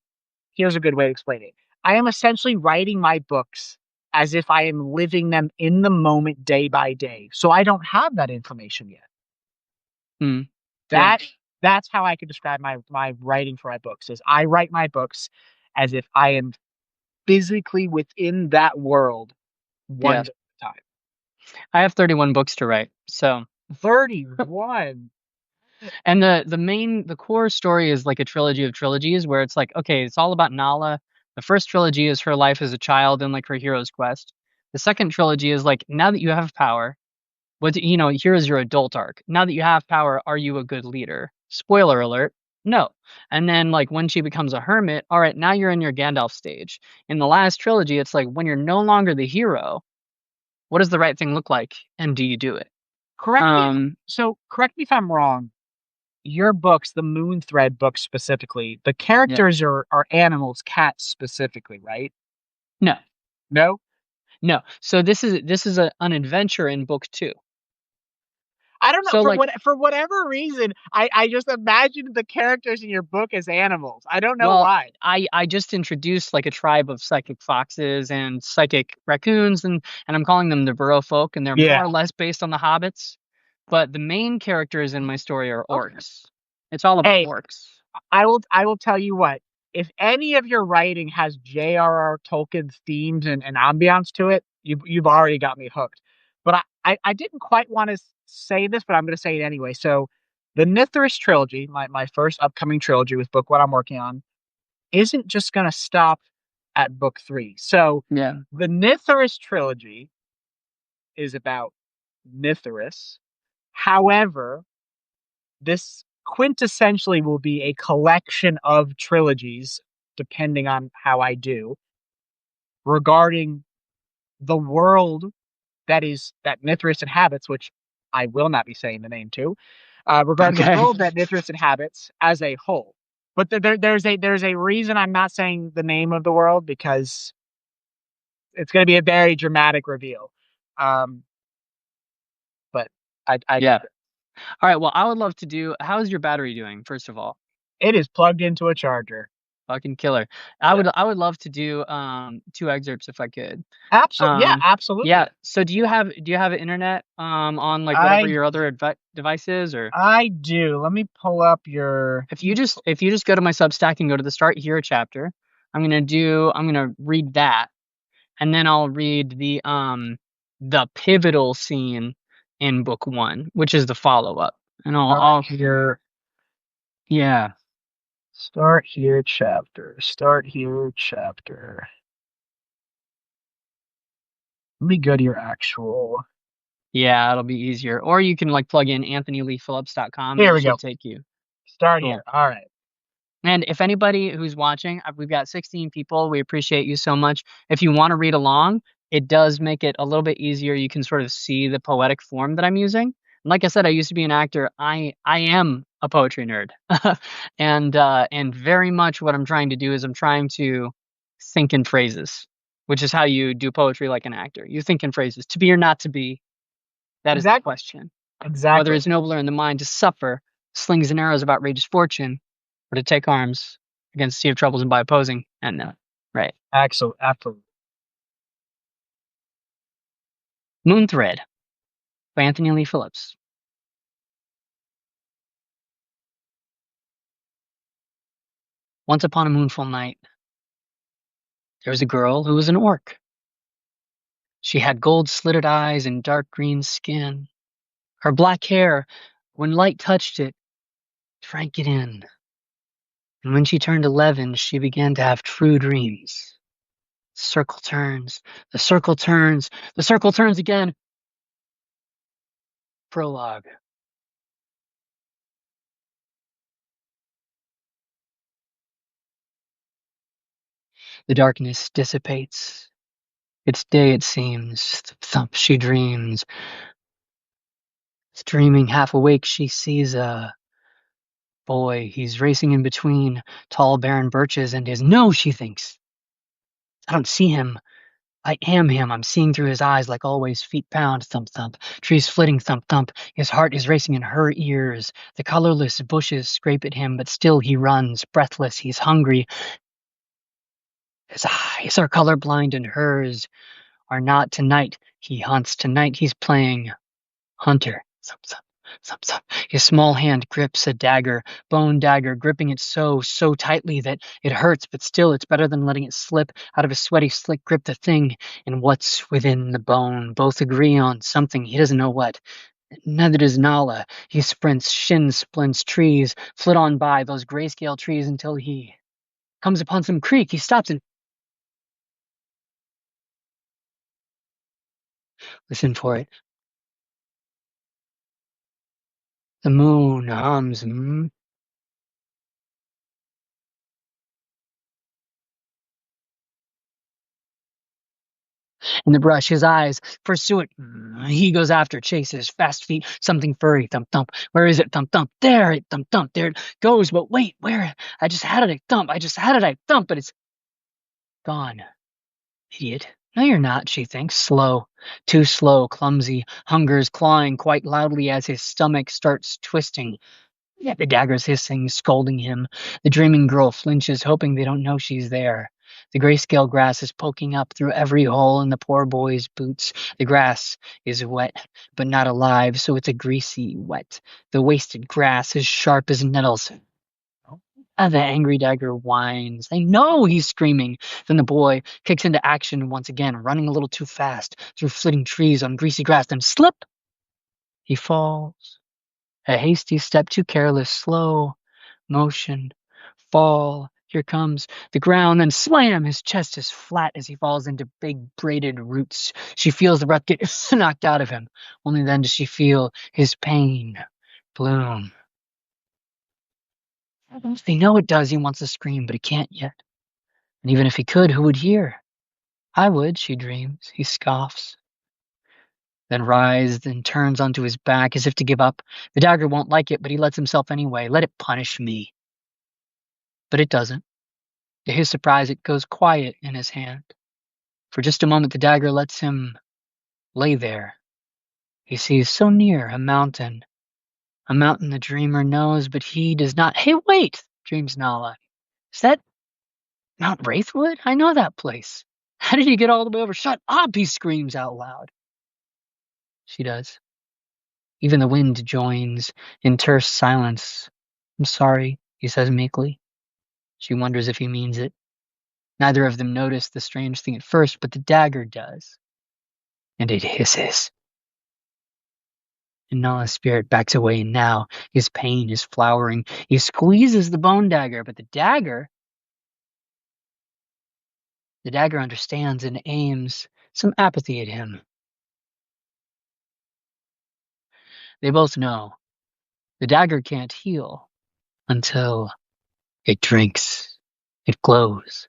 here's a good way to explain it. I am essentially writing my books as if I am living them in the moment day by day. So I don't have that information yet. Mm. Yeah. That that's how I could describe my writing for my books is I write my books as if I am physically within that world one Yeah. day at a time. I have 31 books to write. So 31. and the core story is like a trilogy of trilogies where it's like, okay, it's all about Nala. The first trilogy is her life as a child and like her hero's quest. The second trilogy is like, now that you have power, here is your adult arc. Now that you have power, are you a good leader? Spoiler alert, no. And then like when she becomes a hermit, all right, now you're in your Gandalf stage. In the last trilogy, it's like when you're no longer the hero, what does the right thing look like? And do you do it? Um, Correct me if I'm wrong. Your books, the Moon Thread books specifically, the yeah. characters are animals, cats specifically, right? No, No? no. So this is an adventure in book 2. I don't know. So like, For whatever reason, I just imagined the characters in your book as animals. I don't know well, why. I just introduced like a tribe of psychic foxes and psychic raccoons, and I'm calling them the Burrow folk, and they're more Yeah. or less based on the hobbits. But the main characters in my story are Okay. orcs. It's all about Hey, orcs. I will tell you what. If any of your writing has J.R.R. Tolkien themes and ambiance to it, you've already got me hooked. But I didn't quite want to say this, but I'm going to say it anyway. So, the Nithris trilogy, my first upcoming trilogy with book 1 I'm working on, isn't just going to stop at book 3. So, Yeah. the Nithris trilogy is about Nithris. However, this quintessentially will be a collection of trilogies, depending on how I do, regarding the world that Mithras inhabits, which I will not be saying the name to, regarding the Okay. world that Mithras inhabits as a whole. But there's a reason I'm not saying the name of the world because it's going to be a very dramatic reveal. Um, but I Yeah. All right. Well, I would love to do. How is your battery doing? First of all, it is plugged into a charger. fucking killer. I Yeah, would I would love to do 2 excerpts if I could. absolutely. Yeah, Yeah. absolutely. So do you have internet on like whatever I your other device is, or I do. Let me pull up your. if you just go to my Substack and go to the start here chapter, I'm gonna read that, and then I'll read the pivotal scene in book 1, which is the follow up, and I'll Start I'll here. yeah. Start here. Chapter. Start here. Chapter. Let me go to your actual. Yeah, it'll be easier. Or you can like plug in anthonyleephillips.com and Here it we go. should take you. Start here. Cool. All right. And if anybody who's watching, we've got 16 people. We appreciate you so much. If you want to read along, it does make it a little bit easier. You can sort of see the poetic form that I'm using. And like I said, I used to be an actor. I am a poetry nerd. And very much what I'm trying to do is I'm trying to think in phrases, which is how you do poetry like an actor. You think in phrases. To be or not to be, that is the Exactly. question. Whether Exactly. it's nobler in the mind to suffer slings and arrows of outrageous fortune, or to take arms against a sea of troubles and by opposing, and no. Right. Absolutely. Absolutely. Moon Thread by Anthony Lee Phillips. Once upon a moonful night, there was a girl who was an orc. She had gold slitted eyes and dark green skin. Her black hair, when light touched it, drank it in. And when she turned 11, she began to have true dreams. Circle turns, the circle turns, the circle turns again. Prologue. The darkness dissipates. It's day, it seems. Thump, she dreams. Dreaming, half awake, she sees a boy. He's racing in between tall, barren birches and his. No, she thinks. I don't see him. I am him. I'm seeing through his eyes like always. Feet pound, thump, thump. Trees flitting, thump, thump. His heart is racing in her ears. The colorless bushes scrape at him, but still he runs, breathless. He's hungry. His eyes are colorblind and hers are not. Tonight he hunts. Tonight he's playing hunter. Thump, thump, thump, thump. His small hand grips a dagger, bone dagger, gripping it so tightly that it hurts, but still it's better than letting it slip out of his sweaty, slick grip. The thing and what's within the bone both agree on something, he doesn't know what. Neither does Nala. He sprints, shins splints, trees flit on by, those grayscale trees, until he comes upon some creek. He stops and listen for it. The moon hums. In the brush, his eyes pursue it. He goes after, chases, fast feet, something furry, thump, thump. Where is it, thump, thump? There it, thump, thump. There it goes, but wait, where? I just had it, I thump. I just had it, I thump, but it's gone. Idiot. No, you're not, she thinks, slow. Too slow, clumsy. Hunger's clawing quite loudly as his stomach starts twisting. Yeah, the dagger's hissing, scolding him. The dreaming girl flinches, hoping they don't know she's there. The grayscale grass is poking up through every hole in the poor boy's boots. The grass is wet, but not alive, so it's a greasy wet. The wasted grass is sharp as nettles. And the angry dagger whines. I know, he's screaming. Then the boy kicks into action once again, running a little too fast through flitting trees on greasy grass. Then slip! He falls. A hasty step, too careless, slow motion, fall. Here comes the ground, then slam! His chest is flat as he falls into big braided roots. She feels the breath get knocked out of him. Only then does she feel his pain bloom. They know it does. He wants to scream, but he can't yet. And even if he could, who would hear? I would, she dreams. He scoffs, then writhes and turns onto his back as if to give up. The dagger won't like it, but he lets himself anyway. Let it punish me. But it doesn't. To his surprise, it goes quiet in his hand. For just a moment, the dagger lets him lay there. He sees so near a mountain the dreamer knows, but he does not. Hey, wait, dreams Nala. Is that Mount Wraithwood? I know that place. How did he get all the way over? Shut up, he screams out loud. She does. Even the wind joins in terse silence. I'm sorry, he says meekly. She wonders if he means it. Neither of them notice the strange thing at first, but the dagger does. And it hisses. And Nala's spirit backs away, and now his pain is flowering. He squeezes the bone dagger, but the dagger understands and aims some apathy at him. They both know the dagger can't heal until it drinks. It glows.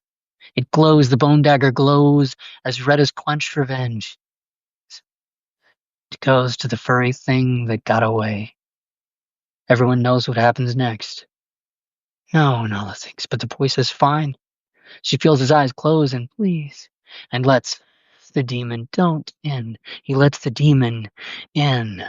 It glows. The bone dagger glows as red as quenched revenge. It goes to the furry thing that got away. Everyone knows what happens next. No, Nala thinks, but the boy says fine. She feels his eyes close and please, and lets the demon don't in. He lets the demon in.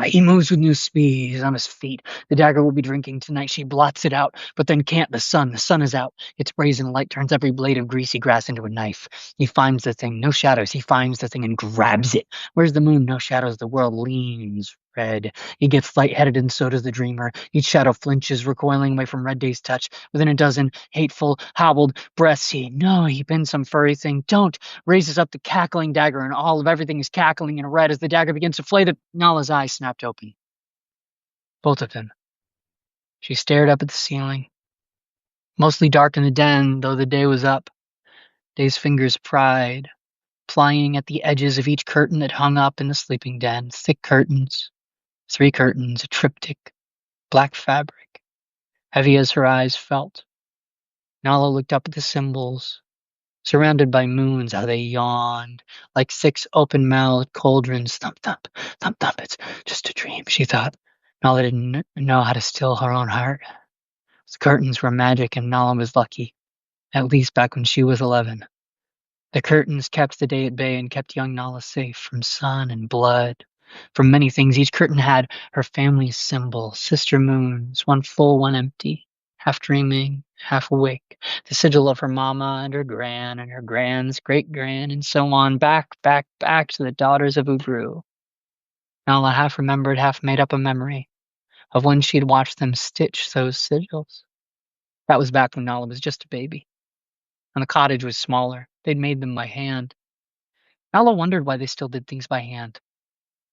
He moves with new speed. He's on his feet. The dagger will be drinking tonight. She blots it out, but then can't. The sun. The sun is out. Its brazen light turns every blade of greasy grass into a knife. He finds the thing. No shadows. He finds the thing and grabs it. Where's the moon? No shadows. The world leans red. He gets lightheaded, and so does the dreamer. Each shadow flinches, recoiling away from Red Day's touch. Within a dozen hateful, hobbled breaths, he bends some furry thing. Don't! Raises up the cackling dagger, and all of everything is cackling in red as the dagger begins to flay. Nala's eyes snapped open. Both of them. She stared up at the ceiling. Mostly dark in the den, though the day was up. Day's fingers pried, plying at the edges of each curtain that hung up in the sleeping den. Thick curtains. 3 curtains, a triptych, black fabric, heavy as her eyes felt. Nala looked up at the symbols, surrounded by moons, how they yawned, like 6 open-mouthed cauldrons. Thump, thump, thump, thump. It's just a dream, she thought. Nala didn't know how to still her own heart. The curtains were magic, and Nala was lucky, at least back when she was 11. The curtains kept the day at bay and kept young Nala safe from sun and blood, from many things. Each curtain had her family's symbol, sister moons, one full, one empty, half dreaming, half awake, the sigil of her mama and her gran and her gran's great-gran, and so on, back, back, back to the daughters of Ubru. Nala half remembered, half made up a memory of when she'd watched them stitch those sigils. That was back when Nala was just a baby, and the cottage was smaller. They'd made them by hand. Nala wondered why they still did things by hand,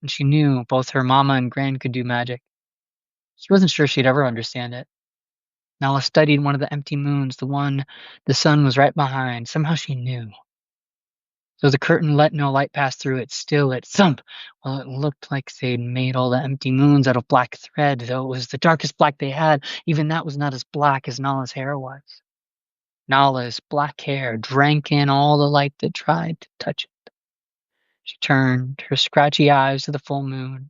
and she knew both her mama and gran could do magic. She wasn't sure she'd ever understand it. Nala studied one of the empty moons, the one the sun was right behind. Somehow she knew. So the curtain let no light pass through it. Still it thump. Well, it looked like they'd made all the empty moons out of black thread, though it was the darkest black they had. Even that was not as black as Nala's hair was. Nala's black hair drank in all the light that tried to touch it. She turned her scratchy eyes to the full moon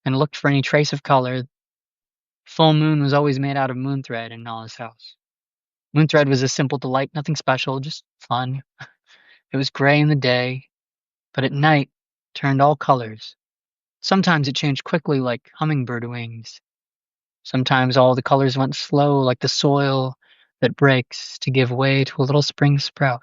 and looked for any trace of color. Full moon was always made out of moon thread in Nala's house. Moon thread was a simple delight, nothing special, just fun. It was gray in the day, but at night turned all colors. Sometimes it changed quickly like hummingbird wings. Sometimes all the colors went slow like the soil that breaks to give way to a little spring sprout.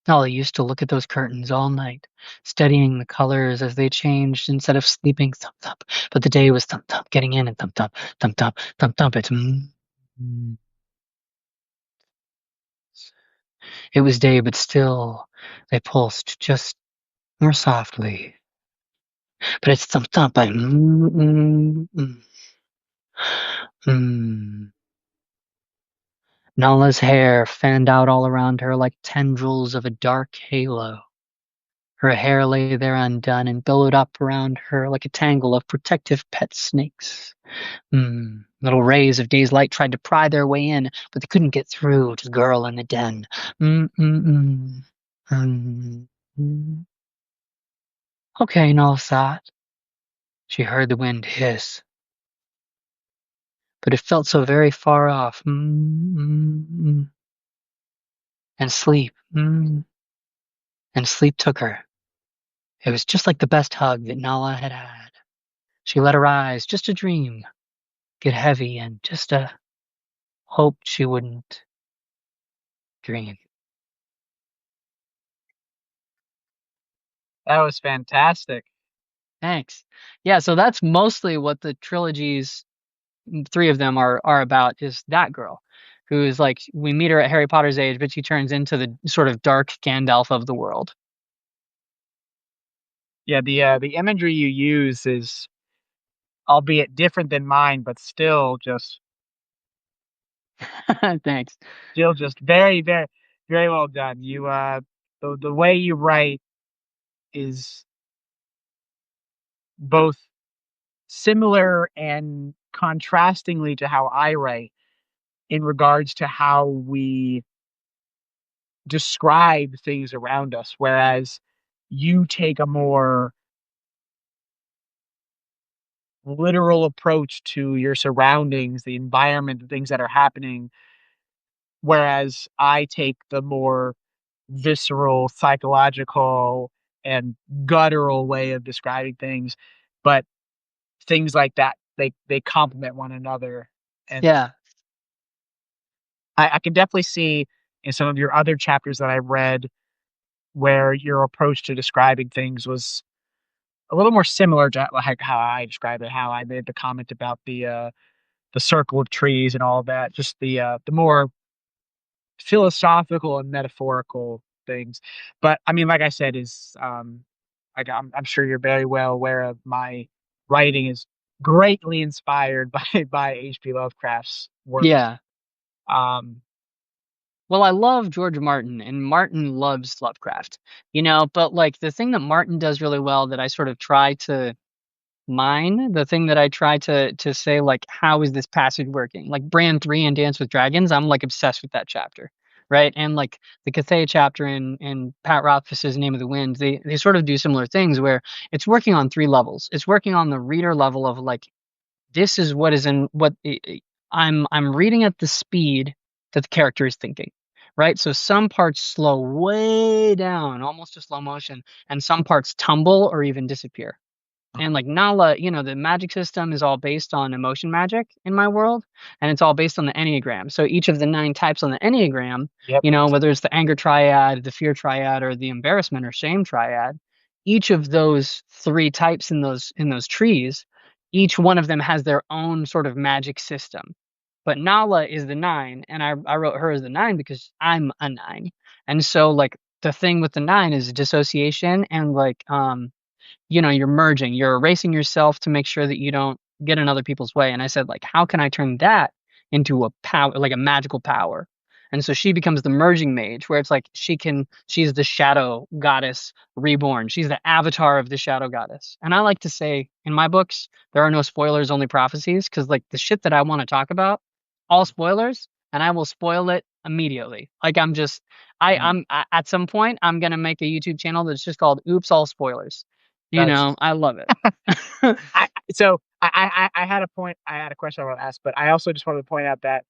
Nala used to look at those curtains all night, studying the colors as they changed instead of sleeping thump thump. But the day was thump thump, getting in and thump thump, thump thump, thump thump. It was day, but still they pulsed just more softly. But it's thump thump by Nala's hair fanned out all around her like tendrils of a dark halo. Her hair lay there undone and billowed up around her like a tangle of protective pet snakes. Little rays of day's light tried to pry their way in, but they couldn't get through to the girl in the den. Okay, Nala thought. She heard the wind hiss, but it felt so very far off. And sleep. And sleep took her. It was just like the best hug that Nala had had. She let her eyes, just a dream, get heavy and just hoped she wouldn't dream. That was fantastic. Thanks. Yeah, so that's mostly what the trilogies, 3 of them are about, is that girl who is like, we meet her at Harry Potter's age, but she turns into the sort of dark Gandalf of the world. Yeah, the imagery you use is, albeit different than mine, but Thanks. still just very, very, very well done. The way you write is both similar and contrastingly to how I write in regards to how we describe things around us, whereas you take a more literal approach to your surroundings, the environment, the things that are happening, whereas I take the more visceral, psychological, and guttural way of describing things. But things like that, they complement one another. And Yeah. I can definitely see in some of your other chapters that I read where your approach to describing things was a little more similar to like how I described it, how I made the comment about the circle of trees and all of that, just the more philosophical and metaphorical things. But I mean, like I said, is like I'm sure you're very well aware of my writing is greatly inspired by H.P. Lovecraft's work. Yeah. Um, Well, I love George Martin, and Martin loves Lovecraft, but like the thing that Martin does really well that I sort of try to mine, the thing that I try to say, like, how is this passage working? Like Brand 3 and Dance with Dragons, I'm like obsessed with that chapter. Right. And like the Cathay chapter in Pat Rothfuss's Name of the Wind, they sort of do similar things where it's working on three levels. It's working on the reader level of like this is what is in what I'm reading at the speed that the character is thinking. Right? So some parts slow way down, almost to slow motion, and some parts tumble or even disappear. And like Nala, the magic system is all based on emotion magic in my world, and it's all based on the Enneagram. So each of the 9 types on the Enneagram, yep. whether it's the anger triad, the fear triad, or the embarrassment or shame triad, each of those 3 types in those trees, each one of them has their own sort of magic system. But Nala is the 9, and I wrote her as the 9 because I'm a 9. And so like the thing with the 9 is dissociation and like you're merging, you're erasing yourself to make sure that you don't get in other people's way. And I said, like, how can I turn that into a power, like a magical power? And so she becomes the merging mage, where it's like she's the shadow goddess reborn. She's the avatar of the shadow goddess. And I like to say in my books, there are no spoilers, only prophecies, because like the shit that I want to talk about, all spoilers, and I will spoil it immediately. Like I'm just, Mm. at some point, I'm gonna make a YouTube channel that's just called Oops, All Spoilers. That's I love it. I had I had a question I want to ask, but I also just wanted to point out that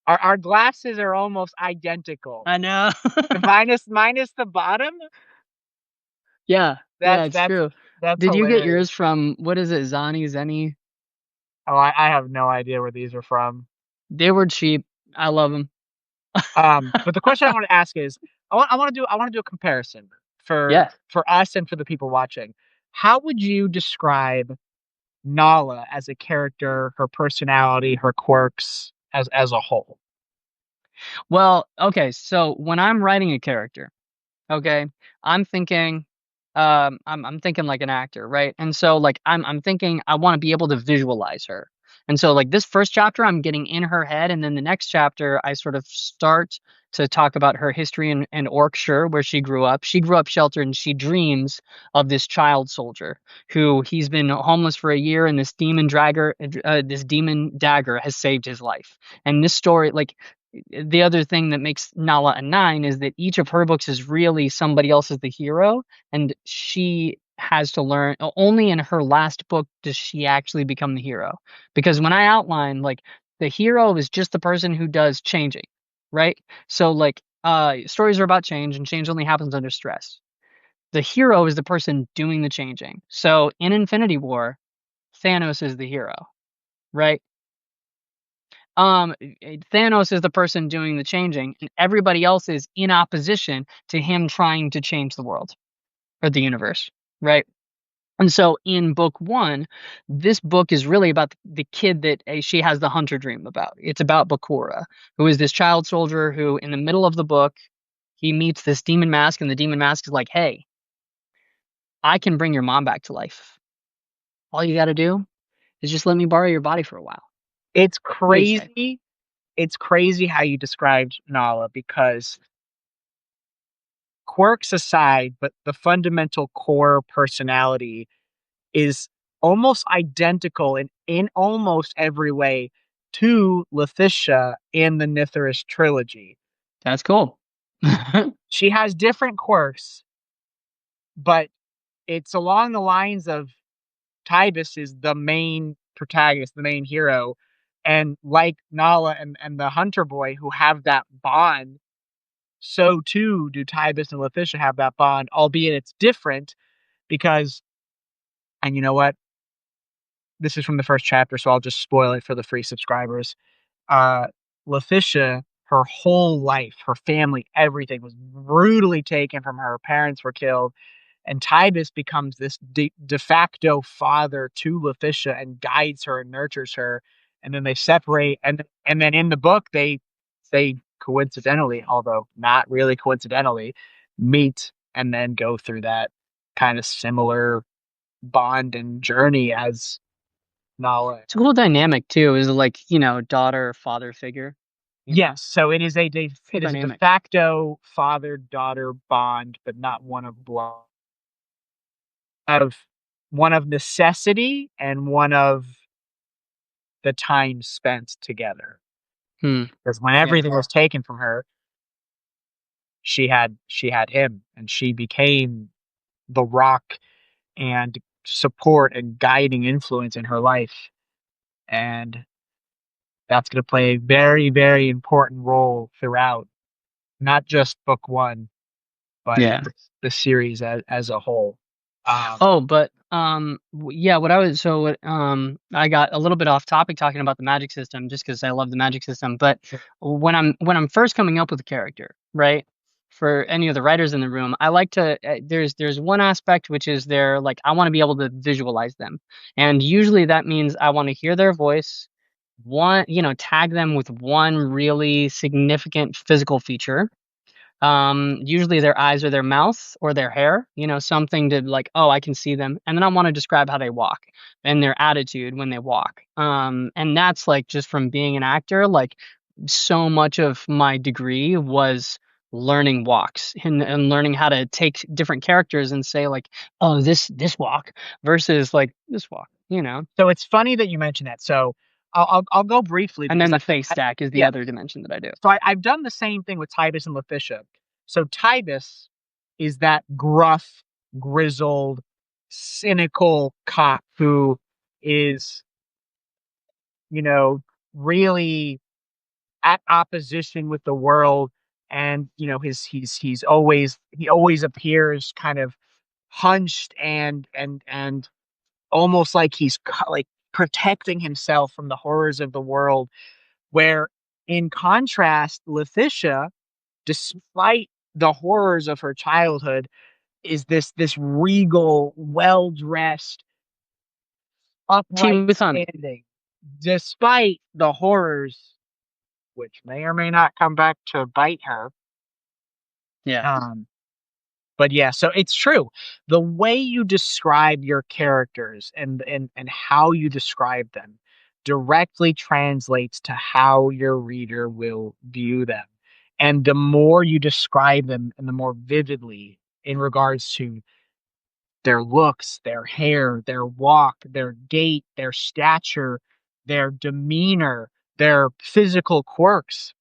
our glasses are almost identical. I know. Minus the bottom. Yeah, yeah, That's it's that's true. that's Did you get hilarious. yours from what is it, Zani, Zenny? Oh, I have no idea where these are from. They were cheap. I love them. But the question I want to ask is, I want to do a comparison Yeah. for us and for the people watching. How would you describe Nala as a character, her personality, her quirks as a whole? Well, okay, so when I'm writing a character, okay, I'm thinking I'm thinking like an actor, right? And so like I'm thinking I want to be able to visualize her. And so like this first chapter I'm getting in her head, and then the next chapter I sort of start to talk about her history in Yorkshire where she grew up. She grew up sheltered and she dreams of this child soldier who he's been homeless for a year, and this demon dagger has saved his life. And this story, like the other thing that makes Nala a 9 is that each of her books is really somebody else is the hero, and she has to learn. Only in her last book does she actually become the hero. Because when I outline, like, the hero is just the person who does changing, right? So, like, stories are about change, and change only happens under stress. The hero is the person doing the changing. So, in Infinity War, Thanos is the hero, right? Thanos is the person doing the changing, and everybody else is in opposition to him trying to change the world or the universe, right? And so in book 1, this book is really about the kid that she has the hunter dream about. It's about Bakura, who is this child soldier who, in the middle of the book, he meets this demon mask, and the demon mask is like, "Hey, I can bring your mom back to life. All you got to do is just let me borrow your body for a while. It's What do you say?" crazy. It's crazy how you described Nala because quirks aside, but the fundamental core personality is almost identical in almost every way to Letitia in the Nithris trilogy. That's cool. She has different quirks, but it's along the lines of Tybus is the main protagonist, the main hero. And like Nala and the Hunter Boy who have that bond, so too do Tybus and Letitia have that bond, albeit it's different because, and you know what? This is from the first chapter, so I'll just spoil it for the free subscribers. uh, Letitia, her whole life, her family, everything was brutally taken from her. Her parents were killed. And Tybus becomes this de facto father to Letitia and guides her and nurtures her. And then they separate. And then in the book, they coincidentally, although not really coincidentally, meet and then go through that kind of similar bond and journey as Nala. It's a cool dynamic too, is like, daughter father figure. Yes, so Cool it is a de dynamic. facto father-daughter bond, but not one of blood. Of one of necessity and one of the time spent together. Hmm. Because when Yeah. everything was taken from her, she had him, and she became the rock and support and guiding influence in her life. And that's going to play a very, very important role throughout, not just book one, but Yeah. the series as a whole. Oh, but yeah, what I was so what I got a little bit off topic talking about the magic system just because I love the magic system. But when I'm first coming up with a character, right? For any of the writers in the room, I like to there's one aspect which is they're like I want to be able to visualize them. And usually that means I want to hear their voice, tag them with one really significant physical feature, usually their eyes or their mouth or their hair, something to like, oh, I can see them. And then I want to describe how they walk and their attitude when they walk. And that's like just from being an actor, like so much of my degree was learning walks and learning how to take different characters and say like, oh, this walk versus like this walk. So it's funny that you mentioned that. So I'll go briefly And then because the face I stack is the yeah. other dimension that I do. So I've done the same thing with Tybus and Letitia. So Tybus is that gruff, grizzled, cynical cop who is, you know, really at opposition with the world, and he always appears kind of hunched and almost like like protecting himself from the horrors of the world. Where in contrast, Letitia, despite the horrors of her childhood, is this regal, well dressed, upright Team with Honey. standing, despite the horrors, which may or may not come back to bite her. Yeah. Um, But yeah, so it's true. The way you describe your characters and how you describe them directly translates to how your reader will view them. And the more you describe them and the more vividly in regards to their looks, their hair, their walk, their gait, their stature, their demeanor, their physical quirks,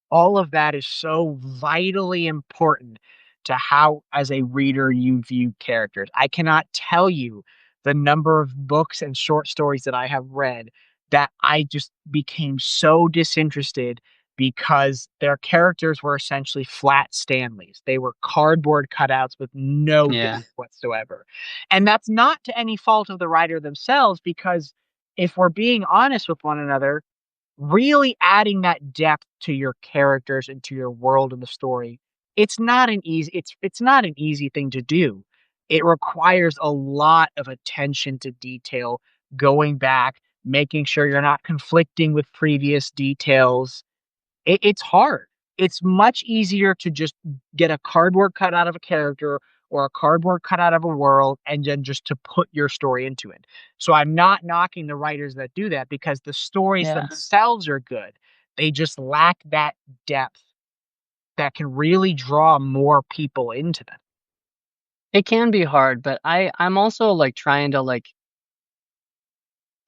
all of that is so vitally important to how, as a reader, you view characters. I cannot tell you the number of books and short stories that I have read that I just became so disinterested because their characters were essentially flat Stanleys. They were cardboard cutouts with no depth Yeah. whatsoever. And that's not to any fault of the writer themselves, because if we're being honest with one another, really adding that depth to your characters and to your world and the story, it's not an easy thing to do. It requires a lot of attention to detail, going back, making sure you're not conflicting with previous details. It's hard. It's much easier to just get a cardboard cut out of a character or a cardboard cut out of a world and then just to put your story into it. So I'm not knocking the writers that do that, because the stories Yeah. themselves are good. They just lack that depth that can really draw more people into them. It can be hard, but I'm also like trying to like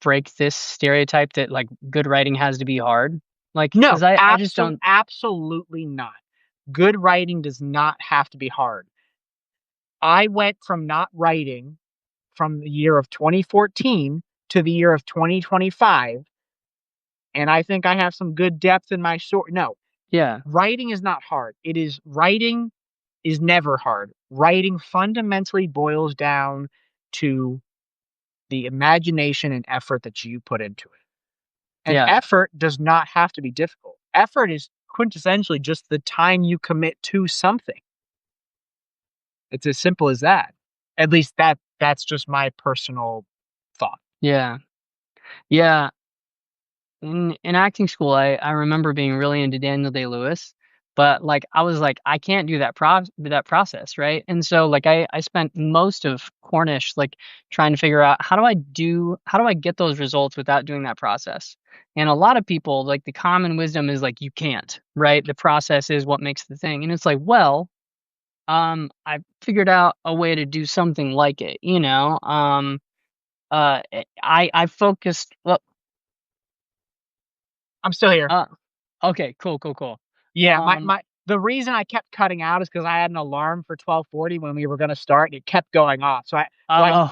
break this stereotype that like good writing has to be hard. Like, No, because I just don't. absolutely not. Good writing does not have to be hard. I went from not writing from the year of 2014 to the year of 2025, and I think I have some good depth in my story. No, Yeah, writing is not hard. Writing is never hard. Writing fundamentally boils down to the imagination and effort that you put into it. And yeah, effort does not have to be difficult. Effort is quintessentially just the time you commit to something. It's as simple as that. At least that's just my personal thought. yeah, yeah. In acting school, I remember being really into Daniel Day-Lewis, but like I was like I can't do that process, right? And so like I spent most of Cornish like trying to figure out how do I get those results without doing that process? And a lot of people like the common wisdom is like you can't, right? The process is what makes the thing. And it's like, well, I figured out a way to do something like it, you know? I focused well, I'm still here. uh okay, cool. Yeah, Um, my the reason I kept cutting out is because I had an alarm for 12:40 when we were gonna start, and it kept going off. oh, I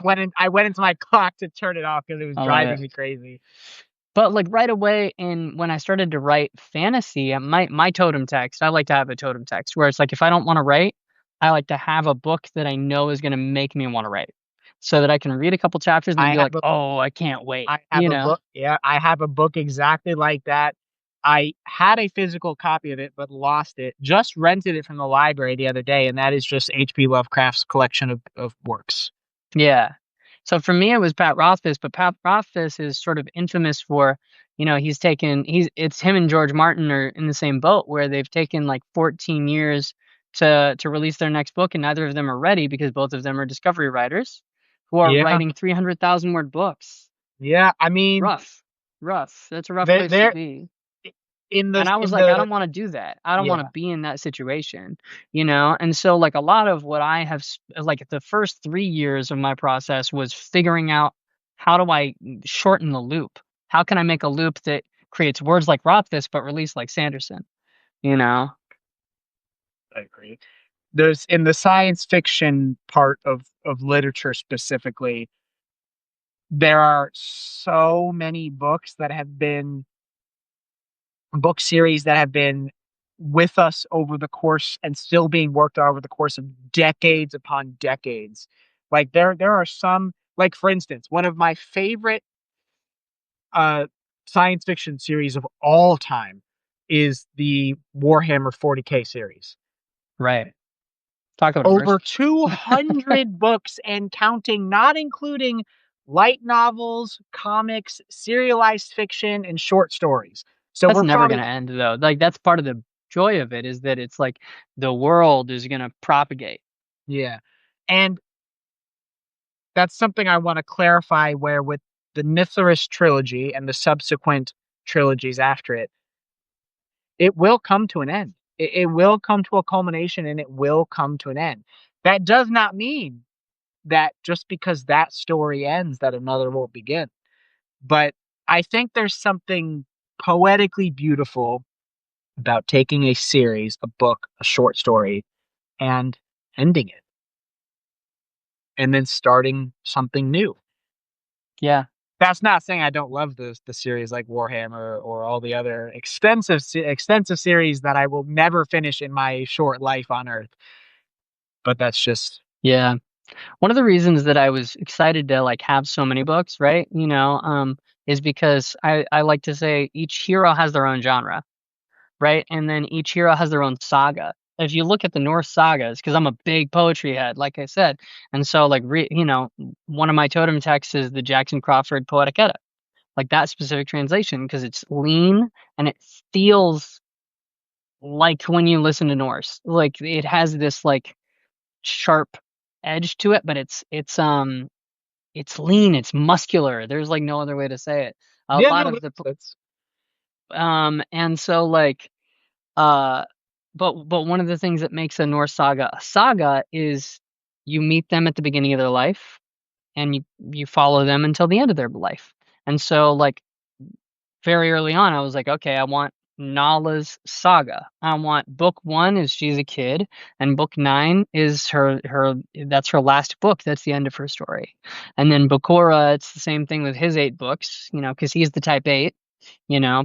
went into my clock to turn it off because it was I love driving it. me crazy. But like right away in when I started to write fantasy, my totem text, I like to have a totem text where it's like if I don't want to write, I like to have a book that I know is going to make me want to write. So that I can read a couple chapters and then I be have like, "Oh, I can't wait." I have You a know? book. Yeah, I have a book exactly like that. I had a physical copy of it, but lost it. Just rented it from the library the other day, and that is just H.P. Lovecraft's collection of works. Yeah. So for me, it was Pat Rothfuss, but Pat Rothfuss is sort of infamous for, it's him and George Martin are in the same boat where they've taken like 14 years to release their next book, and neither of them are ready because both of them are discovery writers who are Yeah, writing 300,000 word books. yeah. I mean, Rough, rough. That's a rough place to they're be. And I was in like, I the don't want to do that. I don't want to yeah. be in that situation, you know? And so, like, a lot of what I have, like, the first 3 years of my process was figuring out how do I shorten the loop? How can I make a loop that creates words like Rothfuss but release like Sanderson, you know? I agree. There's in the science fiction part of literature specifically, there are so many book series that have been with us over the course and still being worked on over the course of decades upon decades. Like there are some, like for instance, one of my favorite uh science fiction series of all time is the Warhammer 40K series. Right. Talk about Over immersive. 200 books and counting, not including light novels, comics, serialized fiction, and short stories. So That's we're never probably gonna end though. Like that's part of the joy of it is that it's like the world is gonna propagate. yeah. And that's something I want to clarify where with the Nithris trilogy and the subsequent trilogies after it, it will come to an end. It will come to a culmination and it will come to an end. That does not mean that just because that story ends that another won't begin. But I think there's something poetically beautiful about taking a series, a book, a short story, and ending it, and then starting something new. Yeah. That's not saying I don't love the series like Warhammer or all the other extensive series that I will never finish in my short life on Earth. But that's just Yeah. One of the reasons that I was excited to like have so many books, right? Is because I like to say each hero has their own genre, right? And then each hero has their own saga. If you look at the Norse sagas, because I'm a big poetry head, like I said, and so like one of my totem texts is the Jackson Crawford Poetic Edda, like that specific translation, because it's lean and it feels like when you listen to Norse, like it has this like sharp edge to it, but it's lean, it's muscular. There's like no other way to say it. A yeah, lot no, of the that's and so like uh but one of the things that makes a Norse saga a saga is You meet them at the beginning of their life and you follow them until the end of their life. And so like very early on, I was like, okay, I want Nala's saga. I want book one is she's a kid, and book nine is her that's her last book. That's the end of her story. And then Bakura, it's the same thing with his 8 books, because he's the type 8.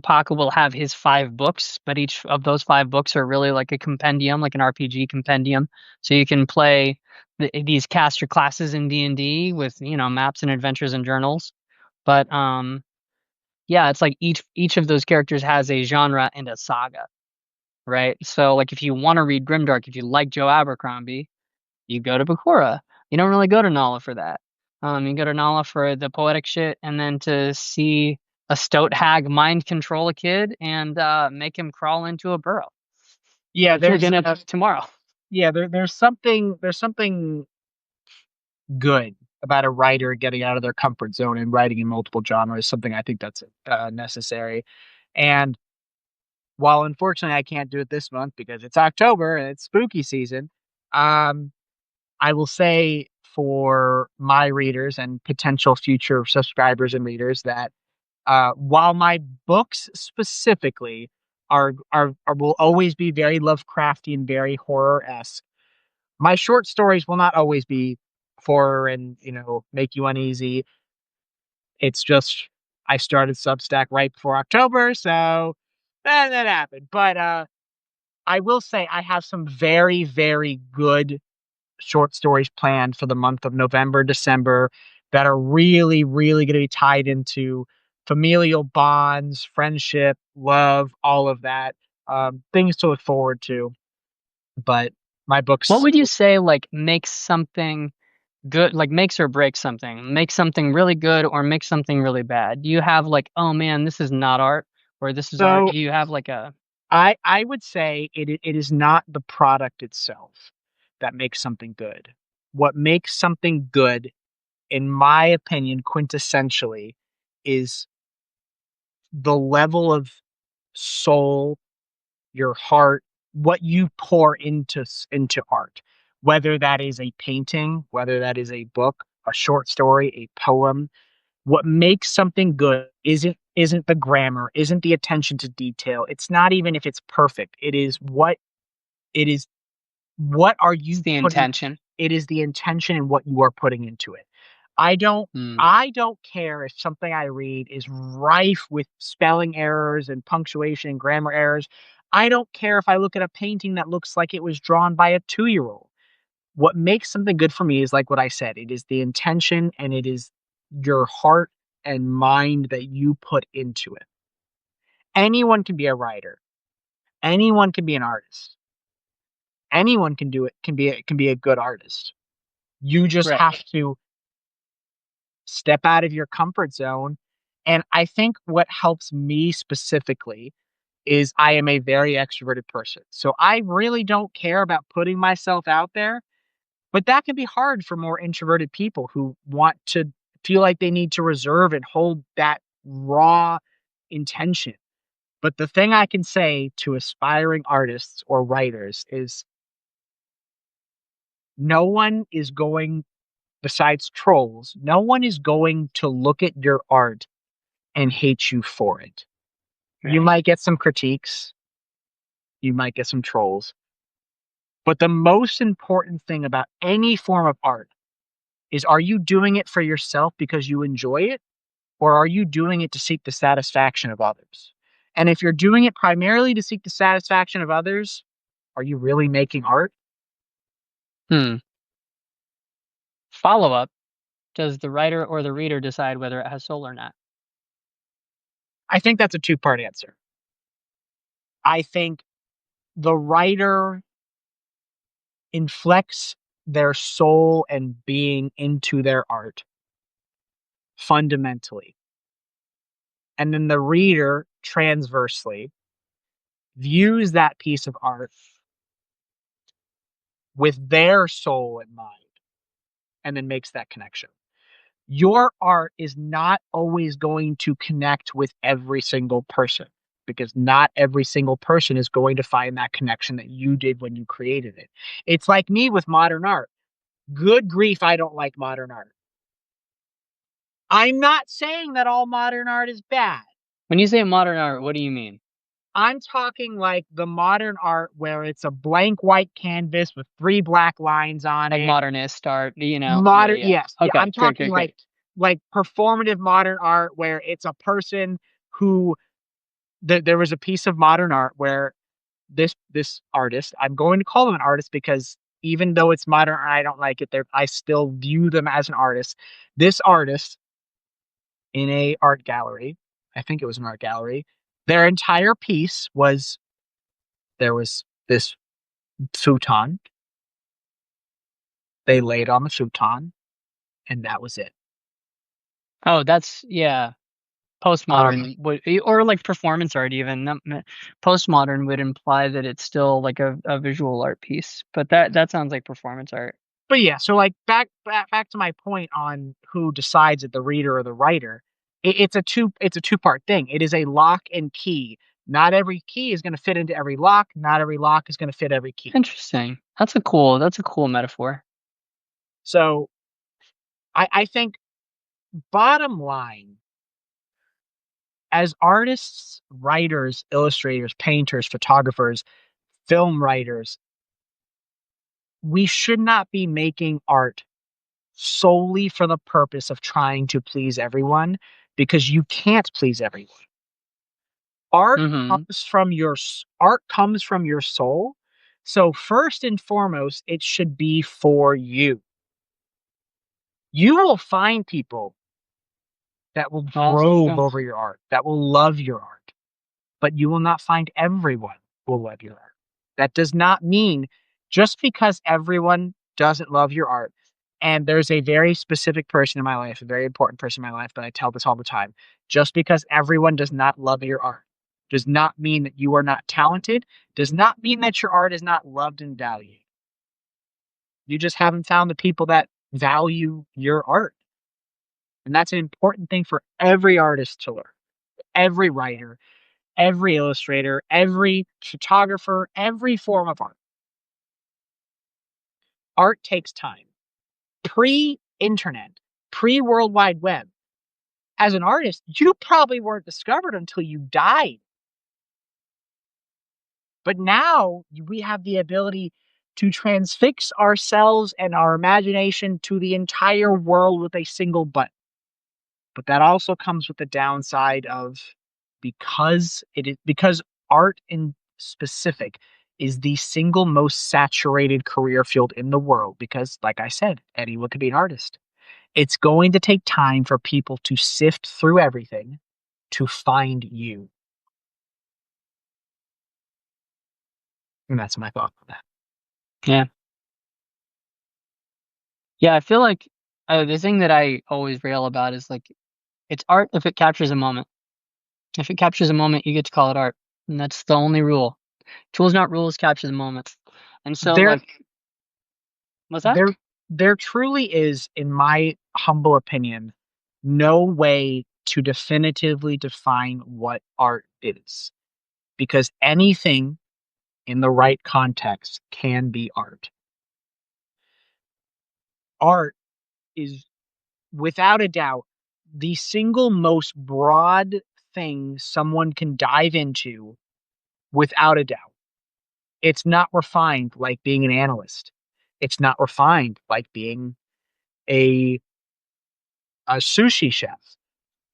Paka will have his 5 books, but each of those 5 books are really like a compendium, like an RPG compendium. So you can play these caster classes in D&D with, maps and adventures and journals. But yeah, it's like each of those characters has a genre and a saga, right? So like if you want to read Grimdark, if you like Joe Abercrombie, you go to Bakura. You don't really go to Nala for that. You go to Nala for the poetic shit, and then to see a stoat hag mind control a kid and make him crawl into a burrow, Yeah, which you're there's gonna tomorrow. yeah, there's something good about a writer getting out of their comfort zone and writing in multiple genres. Something I think that's necessary. And while unfortunately I can't do it this month because it's October and it's spooky season, um, I will say for my readers and potential future subscribers and readers that while my books specifically are will always be very Lovecraftian, very horror-esque, my short stories will not always be horror and make you uneasy. It's just I started Substack right before October, so that happened. But I will say I have some very, very good short stories planned for the month of November, December that are really, really going to be tied into familial bonds, friendship, love, all of that. Things to look forward to. But my What books, would you say like makes something good, like makes or breaks something, makes something really good or makes something really bad? Do you have like, oh man, this is not art, or this is art? so Do you have like a I would say it is not the product itself that makes something good. What makes something good, in my opinion, quintessentially, is the level of soul, your heart, what you pour into art. Whether that is a painting, whether that is a book, a short story, a poem, what makes something good isn't the grammar, isn't the attention to detail. It's not even if it's perfect. It is what are it's you the putting intention? it is the intention and what you are putting into it. I don't Hmm. I don't care if something I read is rife with spelling errors and punctuation and grammar errors. I don't care if I look at a painting that looks like it was drawn by a 2-year-old. What makes something good for me is like what I said. It is the intention and it is your heart and mind that you put into it. Anyone can be a writer. Anyone can be an artist. Anyone can do it, can be a good artist. You just Right. have to step out of your comfort zone. And I think what helps me specifically is I am a very extroverted person. So I really don't care about putting myself out there, but that can be hard for more introverted people who want to feel like they need to reserve and hold that raw intention. But the thing I can say to aspiring artists or writers is no one is going, besides trolls, no one is going to look at your art and hate you for it. You Right. might get some critiques, you might get some trolls, but the most important thing about any form of art is, are you doing it for yourself because you enjoy it, or are you doing it to seek the satisfaction of others? And if you're doing it primarily to seek the satisfaction of others, are you really making art? Hmm. Follow up. Does the writer or the reader decide whether it has soul or not? I think that's a two-part answer. I think the writer inflects their soul and being into their art fundamentally. And then the reader transversely views that piece of art with their soul in mind and then makes that connection. Your art is not always going to connect with every single person because not every single person is going to find that connection that you did when you created it. It's like me with modern art. Good grief, I don't like modern art. I'm not saying that all modern art is bad. When you say modern art, what do you mean? I'm talking like the modern art where it's a blank white canvas with three black lines on Like it. modernist art, Yeah, Modern, yeah. yes, yeah. Okay, I'm great, talking great, great. like performative modern art where it's a person who there was a piece of modern art where this artist, I'm going to call them an artist because even though it's modern and I don't like it, I still view them as an artist. This artist in a art gallery, I think it was an art gallery, their entire piece was there was this futon. They laid on the futon, and that was it. Oh, that's yeah. Um, Postmodern would, or like performance art even. Postmodern would imply that it's still like a visual art piece, but that sounds like performance art. but yeah, so like back to my point on who decides it, the reader or the writer. It's a two-part thing. It is a lock and key. Not every key is going to fit into every lock. Not every lock is going to fit every key. Interesting. That's a cool metaphor. So I think bottom line, as artists, writers, illustrators, painters, photographers, film writers, we should not be making art solely for the purpose of trying to please everyone because you can't please everyone. Mm-hmm. Art comes from your soul. So first and foremost, it should be for you. You will find people that will Well, that's rove true. over your art, that will love your art, but you will not find everyone will love your art. That does not mean just because everyone doesn't love your art. And there's a very specific person in my life, a very important person in my life, but I tell this all the time. Just because everyone does not love your art does not mean that you are not talented, does not mean that your art is not loved and valued. You just haven't found the people that value your art. And that's an important thing for every artist to learn, every writer, every illustrator, every photographer, every form of art. Art takes time. Pre internet, pre World Wide Web, as an artist, you probably weren't discovered until you died. But now we have the ability to transfix ourselves and our imagination to the entire world with a single button. But that also comes with the downside of because art in specific is the single most saturated career field in the world because like I said, anyone could be an artist. It's going to take time for people to sift through everything to find you. And that's my thought on that. Yeah. Yeah, I feel like the thing that I always rail about is like it's art if it captures a moment. If it captures a moment, you get to call it art. And that's the only rule. Tools not rules, capture the moment. And so There like what's that? there there truly is, in my humble opinion, no way to definitively define what art is. Because anything in the right context can be art. Art is without a doubt the single most broad thing someone can dive into without a doubt. It's not refined like being an analyst. It's not refined like being a a sushi chef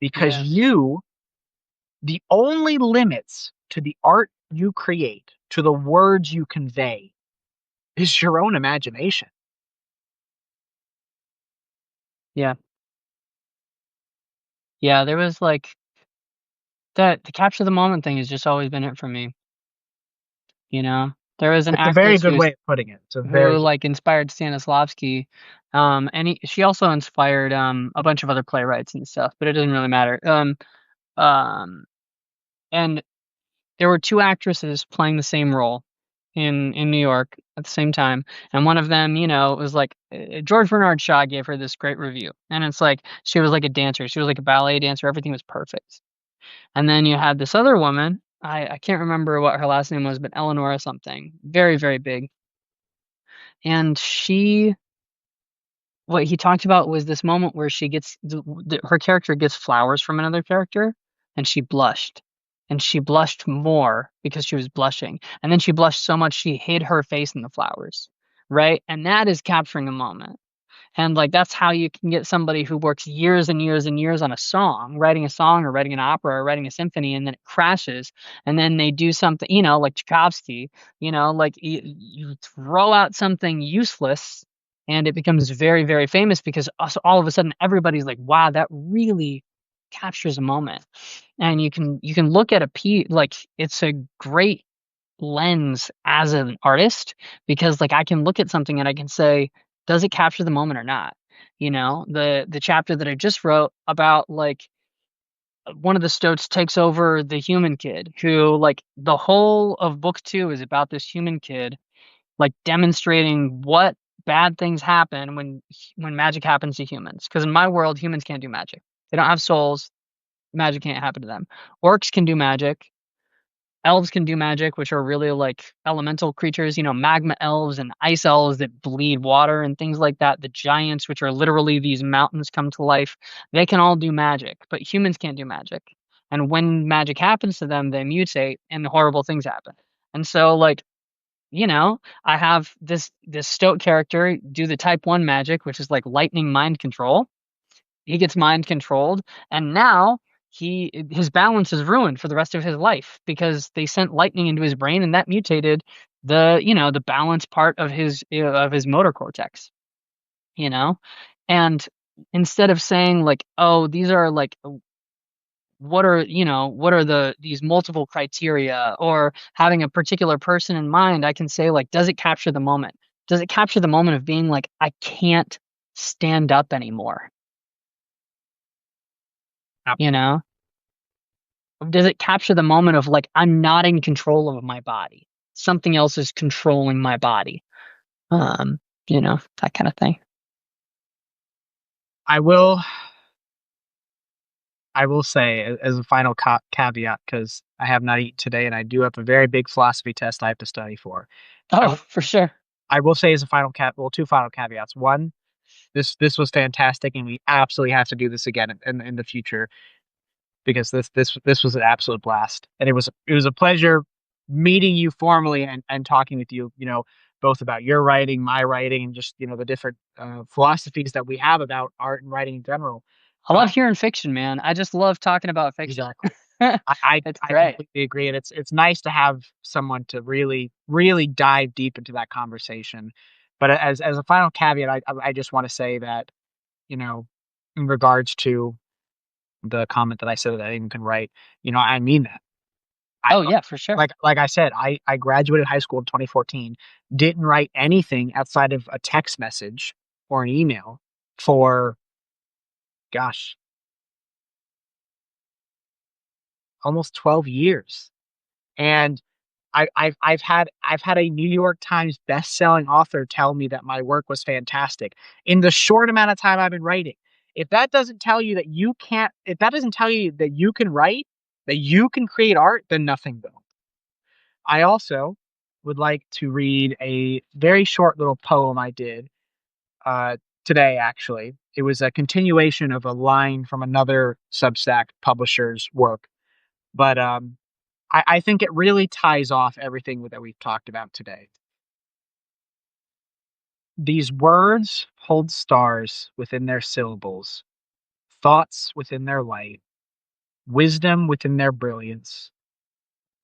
because Yeah. the only limits to the art you create, to the words you convey is your own imagination. Yeah. Yeah, there was like that the capture the moment thing has just always been it for me, you know? There was an It's a very actress good way of putting it. It's a very who good. like inspired Stanislavski, she also inspired a bunch of other playwrights and stuff, but it doesn't really matter. Um and there were two actresses playing the same role in New York at the same time, and one of them, was like George Bernard Shaw gave her this great review, and it's like she was like a dancer, she was like a ballet dancer, everything was perfect. And then you had this other woman, I can't remember what her last name was, but Eleanor or something, very very big, and she what he talked about was this moment where she gets her character gets flowers from another character, and she blushed, and she blushed more because she was blushing, and then she blushed so much she hid her face in the flowers, right? And that is capturing a moment. And like that's how you can get somebody who works years and years and years on a song, writing a song or writing an opera or writing a symphony, and then it crashes, and then they do something, like Tchaikovsky, like you throw out something useless, and it becomes very, very famous because all of a sudden everybody's like, wow, that really captures a moment. And you can look at a piece like it's a great lens as an artist because like I can look at something and I can say, does it capture the moment or not? The chapter that I just wrote about like one of the stoats takes over the human kid who like the whole of book two is about this human kid like demonstrating what bad things happen when magic happens to humans. Because in my world, humans can't do magic. They don't have souls. Magic can't happen to them. Orcs can do magic. Elves can do magic, which are really like elemental creatures, magma elves and ice elves that bleed water and things like that. The giants, which are literally these mountains come to life, they can all do magic, but humans can't do magic. And when magic happens to them, they mutate and horrible things happen. And so, like, I have this Stoat character do the type 1 magic, which is like lightning mind control. He gets mind controlled, and now his balance is ruined for the rest of his life because they sent lightning into his brain, and that mutated the balance part of his motor cortex. You know, and instead of saying like, oh, these are like what are these multiple criteria or having a particular person in mind, I can say like, does it capture the moment? Does it capture the moment of being like, I can't stand up anymore? You know? Does it capture the moment of like I'm not in control of my body? Something else is controlling my body. Um, that kind of thing. I will I will say as a final caveat, because I have not eaten today and I do have a very big philosophy test I have to study for. I Oh, will, for sure. I will say as a final well, two final caveats. One, this was fantastic, and we absolutely have to do this again in the future because this was an absolute blast, and it was a pleasure meeting you formally and talking with you. Both about your writing, my writing, and just the different philosophies that we have about art and writing in general. I Uh, love hearing fiction, man. I just love talking about fiction. exactly. It's I great. completely agree, and it's nice to have someone to really really dive deep into that conversation. But as a final caveat, I just want to say that you know, in regards to the comment that I said that I even can write, I mean that. I Oh yeah, for sure. like I said, I graduated high school in 2014, didn't write anything outside of a text message or an email for gosh, almost 12 years. And I've had a New York Times best-selling author tell me that my work was fantastic in the short amount of time I've been writing. If that doesn't tell you that you can't, if that doesn't tell you that you can write, that you can create art, then nothing will. I also would like to read a very short little poem I did uh, today. Actually, it was a continuation of a line from another Substack publisher's work, but I think it really ties off everything that we've talked about today. These words hold stars within their syllables, thoughts within their light, wisdom within their brilliance.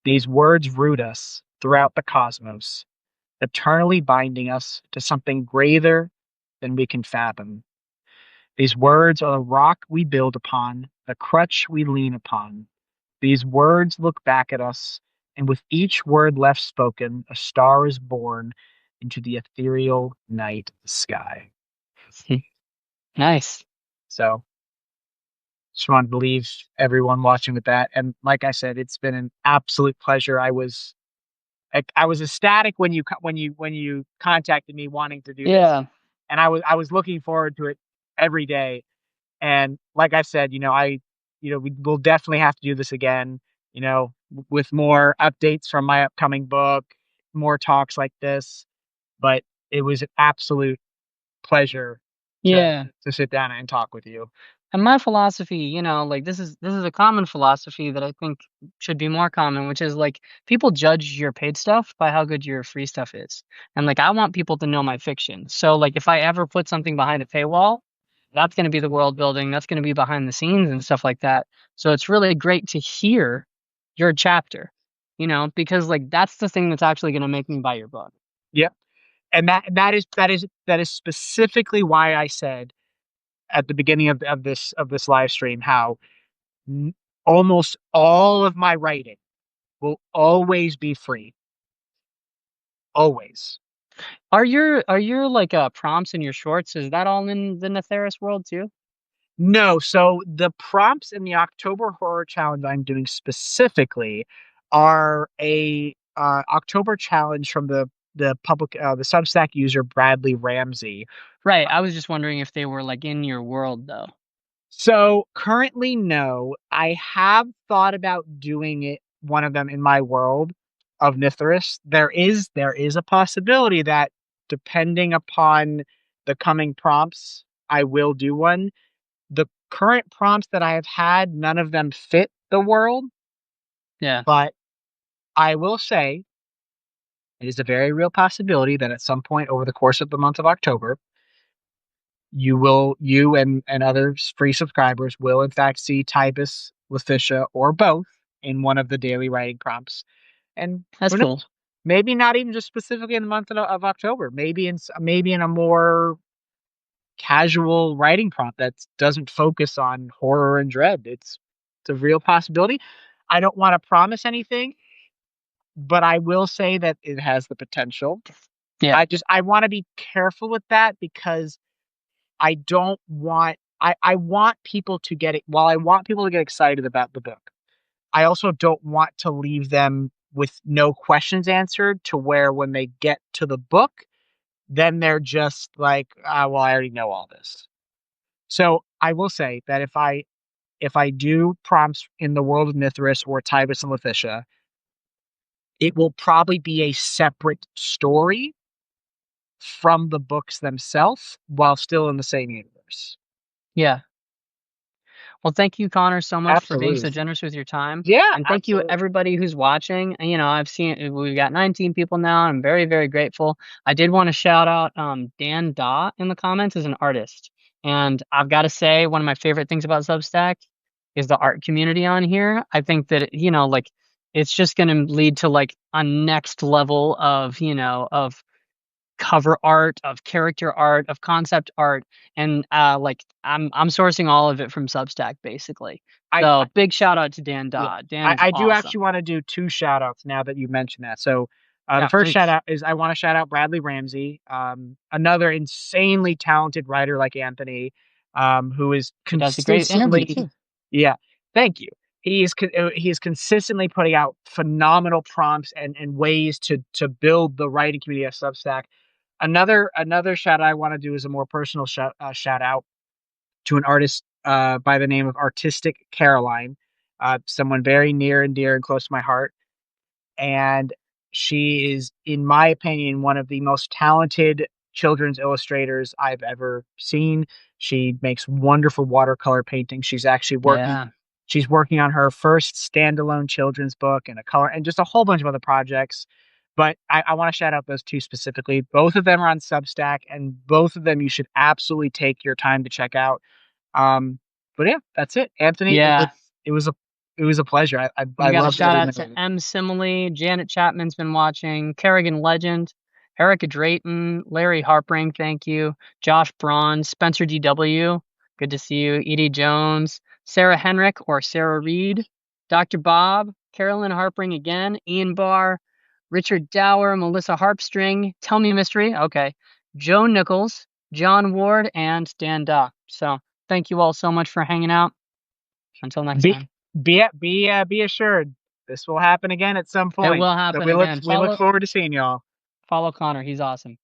These words root us throughout the cosmos, eternally binding us to something greater than we can fathom. These words are the rock we build upon, the crutch we lean upon. These words look back at us, and with each word left spoken, a star is born into the ethereal night sky. Nice. So, just wanted to leave everyone watching with that. And like I said, it's been an absolute pleasure. I was ecstatic when you contacted me wanting to do this, Yeah. and I was looking forward to it every day. And like I said, we will definitely have to do this again, with more updates from my upcoming book, more talks like this. But it was an absolute pleasure to Yeah. sit down and talk with you. And my philosophy, like this is a common philosophy that I think should be more common, which is like people judge your paid stuff by how good your free stuff is. And like I want people to know my fiction. So like if I ever put something behind a paywall, that's going to be the world building, that's going to be behind the scenes and stuff like that. So it's really great to hear your chapter, because like that's the thing that's actually going to make me buy your book. Yep. And that is specifically why I said at the beginning of this live stream how n- almost all of my writing will always be free. Always. Are your like prompts in your shorts, is that all in the Netheris world too? No, so the prompts in the October Horror Challenge I'm doing specifically are a October challenge from the Substack user Bradley Ramsey. Right. I was just wondering if they were like in your world though. So currently, no. I have thought about doing it one of them in my world of Nithris. There is a possibility that depending upon the coming prompts, I will do one. The current prompts that I have had, none of them fit the world, Yeah. but I will say it is a very real possibility that at some point over the course of the month of October, you and other free subscribers will in fact see Tibus, Letitia, or both in one of the daily writing prompts. And That's who cool. knows? Maybe not even just specifically in the month of October. Maybe in a more casual writing prompt that doesn't focus on horror and dread. It's a real possibility. I don't want to promise anything, but I will say that it has the potential. Yeah. I want to be careful with that because I don't want I want people to get it while I want people to get excited about the book. I also don't want to leave them with no questions answered to where when they get to the book, then they're just like, well, I already know all this. So I will say that if I do prompts in the world of Mithras or Tibus and Letitia, it will probably be a separate story from the books themselves while still in the same universe. Yeah. Well, thank you, Connor, so much for being so Absolutely. generous with your time. Yeah, And thank you, absolutely. everybody who's watching. And, I've seen we've got 19 people now. I'm very, very grateful. I did want to shout out Dan Daw in the comments as an artist. And I've got to say, one of my favorite things about Substack is the art community on here. I think that, like, it's just going to lead to like a next level of, of cover art, of character art, of concept art, and like I'm sourcing all of it from Substack basically. I So big shout out to Dan Yeah. Dodd. Dan is I do awesome. actually want to do two shout outs now that you mentioned that. So the Yeah, first shout please. out is I want to shout out Bradley Ramsey, another insanely talented writer like Anthony, who is He does a great interview consistently, too. yeah, thank you. He is consistently putting out phenomenal prompts and ways to build the writing community of Substack. Another shout out I want to do is a more personal shout out to an artist by the name of Artistic Caroline, someone very near and dear and close to my heart. And she is, in my opinion, one of the most talented children's illustrators I've ever seen. She makes wonderful watercolor paintings. Yeah. She's working on her first standalone children's book and a color and just a whole bunch of other projects. But I want to shout out those two specifically. Both of them are on Substack, and both of them you should absolutely take your time to check out. Um, but yeah, that's it. Anthony, Yeah. it was a it was a pleasure. I We got a loved shout everything out to about it. M. Simile, Janet Chapman's been watching, Kerrigan Legend, Erica Drayton, Larry Harpring, thank you, Josh Braun, Spencer DW, good to see you, Edie Jones, Sarah Henrik or Sarah Reed, Dr. Bob, Carolyn Harpring again, Ian Barr, Richard Dower, Melissa Harpstring, Tell Me a Mystery, okay, Joe Nichols, John Ward, and Dan Dock. So thank you all so much for hanging out. Until next Be time. be assured this will happen again at some It point. will So happen we look again. we look Follow forward to seeing y'all. follow Connor. He's awesome.